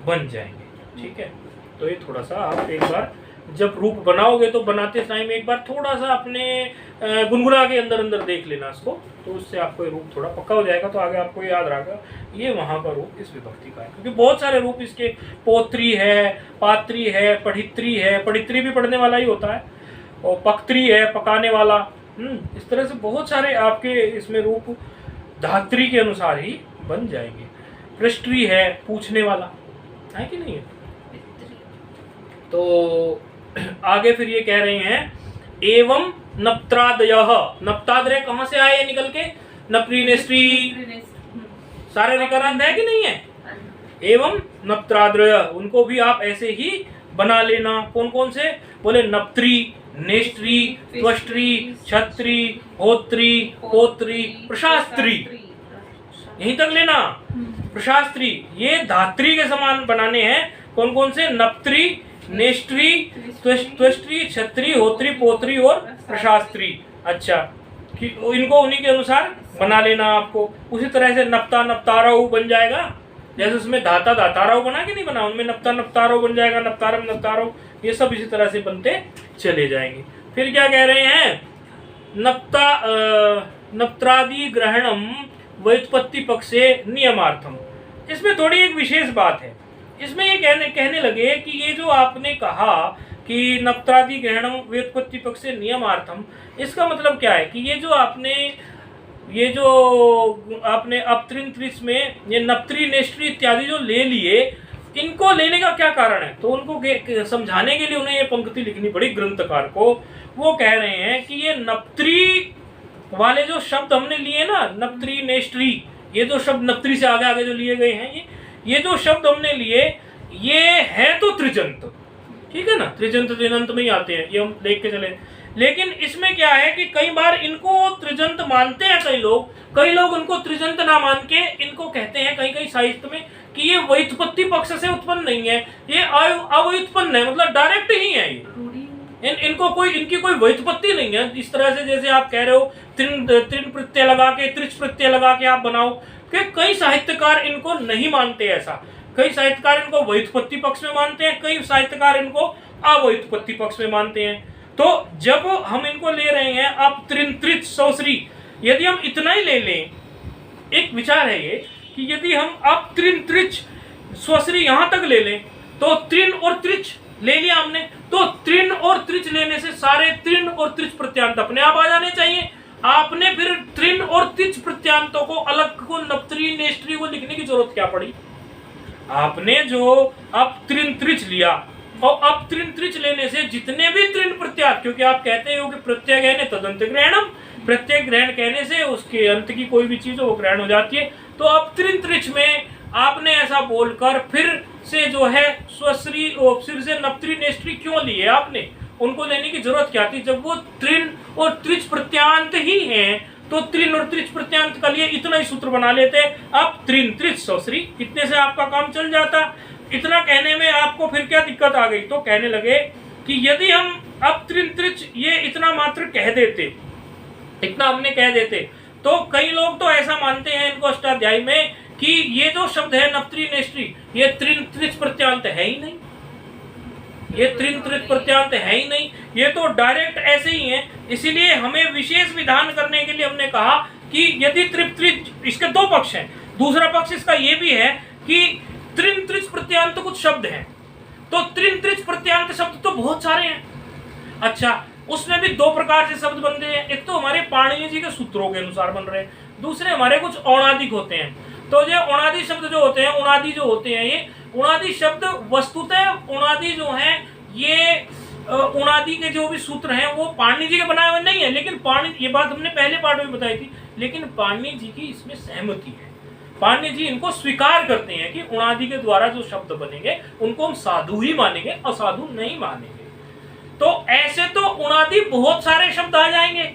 बन जाएंगे। ठीक है, तो ये थोड़ा सा आप एक बार जब रूप बनाओगे तो बनाते टाइम एक बार थोड़ा सा अपने गुनगुना के अंदर अंदर देख लेना इसको, तो उससे आपको ये रूप थोड़ा पक्का हो जाएगा। तो आगे आपको याद रहेगा ये वहाँ का रूप इस विभक्ति का है, क्योंकि बहुत सारे रूप इसके पोत्री है, पात्री है, पढ़ित्री है, पढ़ित्री भी पढ़ने वाला ही होता है, और पक्त्री है, पकाने वाला। इस तरह से बहुत सारे आपके इसमें रूप धात्री के अनुसार ही बन जाएंगे। पृष्ठी है, पूछने वाला है कि नहीं है। तो आगे फिर ये कह रहे हैं एवं नप्त्रादयः, नप्ताद्रय कहाँ से आए निकल के, नप्री नेस्त्री, सारे विकरांत है कि नहीं है। एवं नप्त्राद्रय, उनको भी आप ऐसे ही बना लेना। कौन कौन से बोले, नप्त्री, नेष्ट्री, त्वष्ट्री, छत्री, होत्री, पोत्री, प्रशास्त्री, यहीं तक लेना। प्रशास्त्री ये धात्री के समान बनाने हैं। कौन कौन से, नप्त्री, नेष्ट्री, त्वष्ट्री, छत्री, होत्री, पोत्री और प्रशास्त्री। अच्छा, कि इनको उन्हीं के अनुसार बना लेना आपको। उसी तरह से नप्ता नप्तारौ बन जाएगा, जैसे उसमें धाता धातारौ बना कि नहीं बना, उनमें नप्ता नप्तारौ बन जाएगा, नप्तारम नप्तारौ, ये सब इसी तरह से बनते चले जाएंगे। फिर क्या कह रहे हैं, नप्त्रादि ग्रहणम व्युत्पत्ति पक्षे नियमार्थम। इसमें थोड़ी एक विशेष बात है, इसमें ये कहने लगे कि ये जो आपने कहा कि नप्त्रादि ग्रहणम व्युत्पत्ति पक्ष से नियमार्थम, इसका मतलब क्या है कि ये जो आपने अपत्रिन त्रिच में ये नप्त्री नेष्ट्री इत्यादि जो ले लिए, इनको लेने का क्या कारण है? तो उनको समझाने के लिए उन्हें ये पंक्ति लिखनी पड़ी ग्रंथकार को। वो कह रहे हैं कि ये नप्त्री वाले जो शब्द हमने लिए ना, नप्त्री नेष्ट्री, ये जो शब्द नप्त्री से आगे आगे जो लिए गए हैं, ये जो शब्द हमने लिए, ये है तो त्रिजंत, ठीक है ना, त्रिजंत त्रिनंत में ही आते हैं, ये हम देख के चले। लेकिन इसमें क्या है कि कई बार इनको त्रिजंत मानते हैं कई लोग उनको त्रिजंत ना मान के इनको कहते हैं कई साहित्य में कि ये व्युत्पत्ति पक्ष से उत्पन्न नहीं है, ये अव्युत्पन्न है, मतलब डायरेक्ट ही है ये। इनकी कोई व्युत्पत्ति नहीं है। इस तरह से जैसे आप कह रहे हो त्रिन प्रत्यय लगा के, त्रिच प्रत्यय लगा के आप बनाओ, कि कई साहित्यकार इनको नहीं मानते ऐसा। कई साहित्यकार इनको व्युत्पत्ति पक्ष में मानते हैं, कई साहित्यकार इनको अव्युत्पत्ति पक्ष में मानते हैं। तो जब हम इनको ले रहे हैं अब त्रिन त्रिच सौश्री, यदि हम इतना ही ले लें, एक विचार है ये कि यदि हम अब त्रिन त्रिच स्वश्री यहां तक ले लें, तो त्रिन और त्रिच ले लिया हमने, तो त्रिन और त्रिच लेने से सारे त्रिन और त्रिच प्रत्यांत अपने आप आ जाने चाहिए। आपने फिर त्रिन और त्रिच प्रत्यांतों को अलग को नप्त्री नेष्ट्री को लिखने की जरूरत क्या पड़ी? आपने जो अब त्रिन त्रिच लिया, और अब त्रिन त्रिच लेने से जितने भी त्रिन प्रत्यात, क्योंकि आप कहते हो कि प्रत्यय ग्रहण तदंत ग्रहणम, प्रत्यय ग्रहण कहने से उसके अंत की कोई भी चीज वो ग्रहण हो जाती है। तो अब त्रिन त्रिच में आपने ऐसा बोलकर फिर से जो है स्वश्री फिर से नप्त्री नेष्ट्री क्यों लिए? आपने उनको लेने की जरूरत क्या थी जब वो त्रिन और त्रिच प्रत्यांत ही हैं? तो त्रिन और त्रिच प्रत्यांत का लिए इतना ही सूत्र बना लेते, अब त्रिन त्रिच सौश्री, इतने से आपका काम चल जाता। इतना कहने में आपको फिर क्या दिक्कत आ गई? तो कहने लगे कि यदि हम अब त्रिन त्रिच ये इतना मात्र कह देते, इतना हमने कह देते, तो कई लोग तो ऐसा मानते हैं इनको अष्टाध्यायी में कि ये जो शब्द है नप्त्री नेष्ट्री, ये त्रिन त्रिच प्रत्यांत है ही नहीं, ये त्रिन त्रिच प्रत्यांत है ही नहीं, ये तो डायरेक्ट ऐसे ही है। इसीलिए हमें विशेष विधान करने के लिए हमने कहा कि यदि त्रिच, इसके दो पक्ष हैं, दूसरा पक्ष इसका ये भी है कि त्रिन त्रिच प्रत्यांत तो कुछ शब्द हैं, तो त्रिन त्रिच प्रत्यांत शब्द तो बहुत सारे हैं। अच्छा, उसमें भी दो प्रकार से शब्द बन रहे हैं, एक तो हमारे पाणिनि जी के सूत्रों के अनुसार बन रहे हैं, दूसरे हमारे कुछ औणादिक होते हैं। तो ये औणादि शब्द जो होते हैं, उणादि जो होते हैं, ये उणादि शब्द वस्तुतः उणादि जो है, ये उणादि के जो भी सूत्र हैं वो पाणिनि जी के बनाए हुए नहीं है, लेकिन पाणिनि, ये बात हमने पहले पार्ट में बताई थी, लेकिन पाणिनि जी की इसमें सहमति है। पाणिनि जी इनको स्वीकार करते हैं कि उणादि के द्वारा जो शब्द बनेंगे उनको हम साधु ही मानेंगे, असाधु नहीं मानेंगे। तो ऐसे तो उणादि बहुत सारे शब्द आ जाएंगे,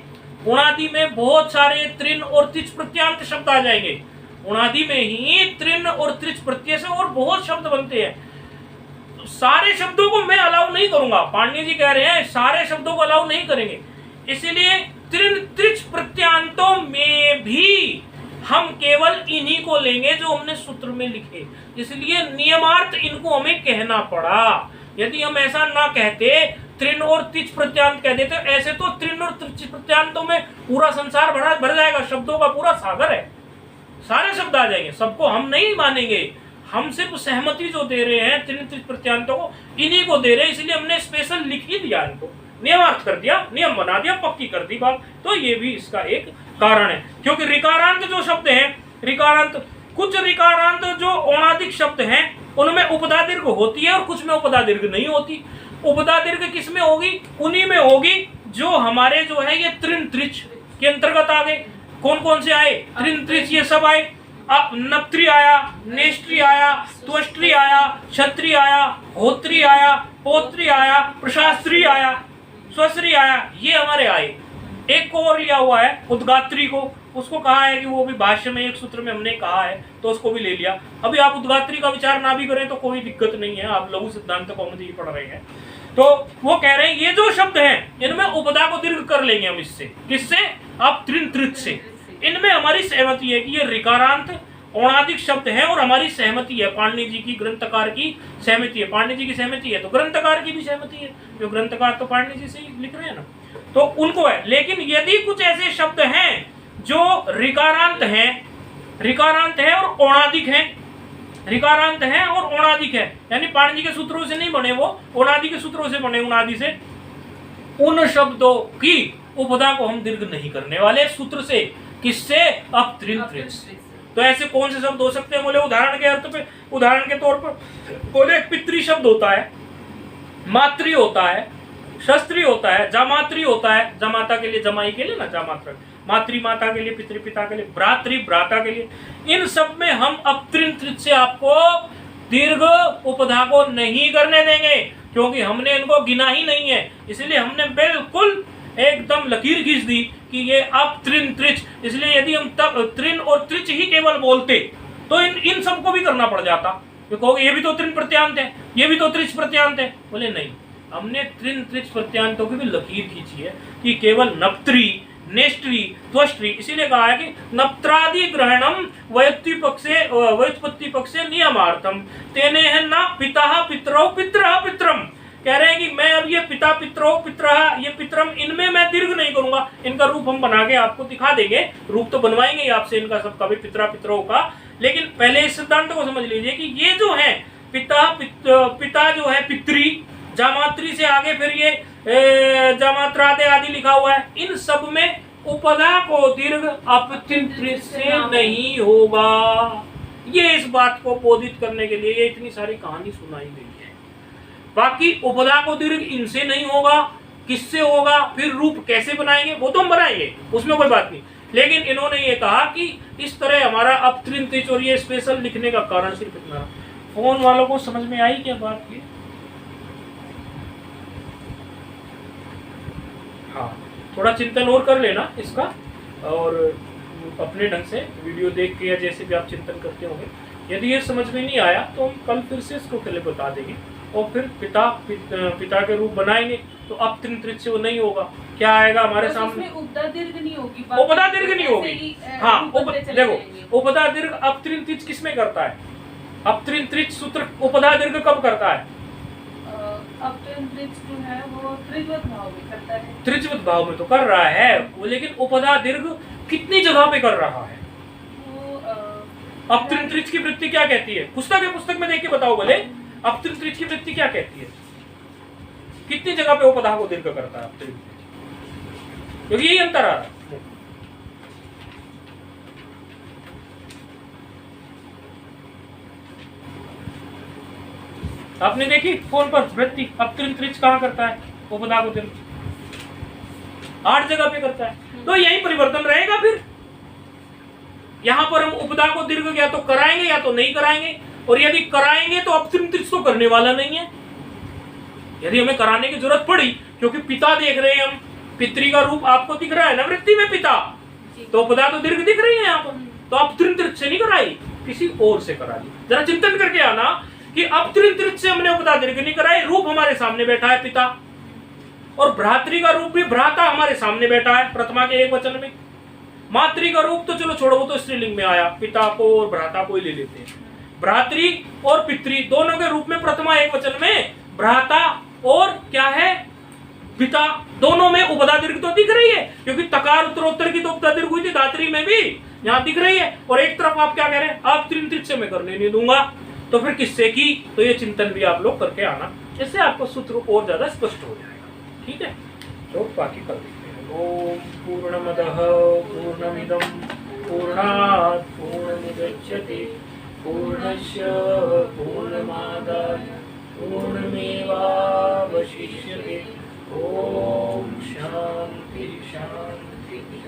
उणादि में बहुत सारे त्रिन और त्रिच प्रत्यांत शब्द आ जाएंगे। उणादि में ही त्रिन और त्रिच प्रत्यय से और बहुत शब्द बनते हैं। सारे शब्दों को मैं अलाउ नहीं करूंगा, पाणिनि जी कह रहे हैं सारे शब्दों को अलाउ नहीं करेंगे, इसलिए त्रिन त्रिच प्रत्यांतों में भी हम केवल इन्हीं को लेंगे जो हमने सूत्र में लिखे। इसलिए नियमार्थ इनको हमें कहना पड़ा। यदि हम ऐसा ना कहते, त्रिन और त्रिच प्रत्यांत कह देते, ऐसे तो त्रिन और त्रिच प्रत्यांतों में पूरा संसार भर जाएगा, शब्दों का पूरा सागर है, सारे शब्द आ जाएंगे, सबको हम नहीं मानेंगे। हम सिर्फ सहमति जो दे रहे हैं त्रिन त्रिच प्रत्यांतों को, इन्हीं को दे रहे हैं, इसलिए हमने स्पेशल लिख ही दिया, इनको नियमार्थ कर दिया, नियम बना दिया, पक्की कर दी बात। तो ये भी इसका एक कारण है, क्योंकि रिकारांत जो शब्द हैं, रिकारांत, कुछ रिकारांत जो औणादिक शब्द हैं उनमें उपदा दीर्घ होती है और कुछ में उपदा दीर्घ नहीं होती। उपदा दीर्घ किस में होगी? उन्हीं में होगी जो हमारे जो है ये त्रिन त्रिच के अंतर्गत आ गए। कौन कौन से आए? त्रिन त्रिच ये सब आए। अब नप्त्री आया, नेष्ट्री आया, त्वष्ट्री आया, क्षत्री आया, होत्री आया, पोत्री आया, प्रशास्त्री आया, स्वश्री आया, ये हमारे आए। एक को और लिया हुआ है उद्गात्री को, उसको कहा है कि वो भी भाष्य में एक सूत्र में हमने कहा है, तो उसको भी ले लिया। अभी आप उद्गात्री का विचार ना भी करें तो कोई दिक्कत नहीं है, आप लघु सिद्धांत कौमुदी पढ़ रहे हैं। तो वो कह रहे हैं ये जो शब्द हैं इनमें उपदा को दीर्घ कर लेंगे हम इससे, किससे? आप त्रिन त्रिच से। इनमें हमारी सहमति है कि ये रिकारांत औणादिक शब्द है और हमारी सहमति है, पाणिनि जी की ग्रंथकार की सहमति है। पाणिनि जी की सहमति है तो ग्रंथकार की भी सहमति है, जो ग्रंथकार तो पाणिनि जी से ही लिख रहे हैं ना, तो उनको है। लेकिन यदि कुछ ऐसे शब्द हैं जो रिकारांत हैं और औणादिक हैं, ऋकारांत है और ओणादिक है, यानी पाणिनि के सूत्रों से नहीं बने, वो ओणादि के सूत्रों से बने, उनादि से। उन शब्दों की उपधा को हम दीर्घ नहीं करने वाले सूत्र से। किससे? अपत्रिन त्रिच। तो ऐसे कौन से शब्द हो सकते हैं? बोले उदाहरण के अर्थ पे, उदाहरण के तौर पर बोले पितृ शब्द होता है, मातृ होता है, शस्त्री होता है, जामात्री होता है, जमाता के लिए, जमाई के लिए ना जामात्र, मातृ माता के लिए, पितृ पिता के लिए, भ्रातृ भ्राता के लिए। इन सब में हम अपत्रिन त्रिच से आपको दीर्घ उपधा को नहीं करने देंगे, क्योंकि हमने इनको गिना ही नहीं है। इसलिए हमने बिल्कुल एकदम लकीर खींच दी कि ये अपत्रिन त्रिच। इसलिए यदि हम तब त्रिन और त्रिच ही केवल बोलते तो इन सबको भी करना पड़ जाता। ये भी तो त्रिन प्रत्यांत है, ये भी तो त्रिच प्रत्यांत है। बोले नहीं, हमने त्रिन त्रिच प्रत्यांतों की भी लकीर खींची है कि केवल नप्त्री, नेष्ट्री, त्वष्ट्री। इसीलिए कहा है कि नप्त्रादि ग्रहणम व्युत्पत्ति पक्षे नियमार्थम तेने है ना पिता पितरौ पितरः पितरम। कह रहे हैं कि मैं अब ये पिता पितरौ पितरः, ये पितरम, इनमें मैं दीर्घ नहीं करूंगा। इनका रूप हम बना के आपको दिखा देंगे, रूप तो बनवाएंगे ही आपसे इनका सबका भी, पितरा पितरौ का। लेकिन पहले इस सिद्धांत को समझ लीजिए कि ये जो है पिता जो है पितृ, जामात्री से आगे फिर ये जामात्रादे आदि लिखा हुआ है, इन सब में उपधा को दीर्घ अपत्रिन त्रिच से नहीं होगा। ये इस बात को बोधित करने के लिए ये इतनी सारी कहानी सुनाई गई है। बाकी उपधा को दीर्घ इनसे नहीं होगा, किससे होगा? फिर रूप कैसे बनाएंगे वो तो हम बनाएंगे, उसमें कोई बात नहीं। लेकिन इन्होंने ये कहा कि इस तरह हमारा अपत्रिन त्रिच, और ये स्पेशल लिखने का कारण सिर्फ इतना। फोन वालों को समझ में आई क्या बात की? हाँ, थोड़ा चिंतन और कर लेना इसका, और अपने ढंग से वीडियो देख के या जैसे भी आप चिंतन करते होंगे। यदि ये समझ में नहीं आया तो हम कल फिर से इसको पहले बता देंगे, और फिर पिता के रूप बनाएंगे तो अपत्रिन त्रिच से वो नहीं होगा। क्या आएगा हमारे सामने? उपधा दीर्घ नहीं होगी, उपधा दीर्घ नहीं होगी। हाँ, देखो उपधा दीर्घ अपत्रिन त्रिच किसमें करता है? अपत्रिन त्रिच सूत्र उपधा दीर्घ कब करता है? अपत्रिन त्रिच जो है वो त्रिज्वत भाव में करता है। त्रिज्वत भाव में तो कर रहा है वो, लेकिन उपधा दीर्घ कितनी जगह पे कर रहा है? अपत्रिन त्रिच की वृत्ति क्या कहती है? पुस्तक में देख के बताओ बोले, अपत्रिन त्रिच की वृत्ति क्या कहती है? कितनी जगह पे उपधा को दीर्घ करता है अपत्रिन त्रिच? क्योंकि यही अंतर आ रहा है। आपने देखी फोन पर वृत्ति अपत्रिन त्रिच कहाँ करता है? उपधा को दीर्घ 8 जगह पे करता है। तो यही परिवर्तन रहेगा। फिर यहां पर हम उपधा को दीर्घ या तो कराएंगे या तो नहीं कराएंगे, और यदि कराएंगे तो अपत्रिन त्रिच तो करने वाला नहीं है। यदि हमें कराने की जरूरत पड़ी, क्योंकि पिता देख रहे हैं हम, पितृ का रूप आपको दिख रहा है ना वृत्ति में, पिता, तो उपधा तो दीर्घ दिख रही है यहाँ पर, तो अपत्रिन त्रिच से नहीं कराई, किसी और से करा दी। जरा चिंतन करके आना कि अपत्रिन त्रिच से हमने उपधा दीर्घ नहीं कराई। रूप हमारे सामने बैठा है पिता, और भ्रातृ का रूप भी भ्राता हमारे सामने बैठा है प्रथमा के एक वचन में। मातृ का रूप तो चलो छोड़ो, वो तो स्त्रीलिंग में आया, पिता को और भ्राता को ही ले लेते हैं। भ्रातृ और पितृ दोनों के रूप में प्रथमा एक वचन में भ्राता और क्या है पिता, दोनों में उपधा दीर्घ तो दिख रही है, क्योंकि तकार उत्तरोत्तर की तो उपधा दीर्घ हुई थी धात्री में भी, यहाँ दिख रही है। और एक तरफ आप क्या कह रहे हैं? अपत्रिन त्रिच से मैं करने नहीं दूंगा, तो फिर किससे की? तो ये चिंतन भी आप लोग करके आना, इससे आपको सूत्र और ज्यादा स्पष्ट हो जाएगा। ठीक है, तो बाकी कर देखते हैं। ओम पूर्णमदः पूर्णमिदं पूर्णात् पूर्णमुदच्यते पूर्णस्य पूर्णमादाय पूर्णमेवावशिष्यते। ओम शांति शांति।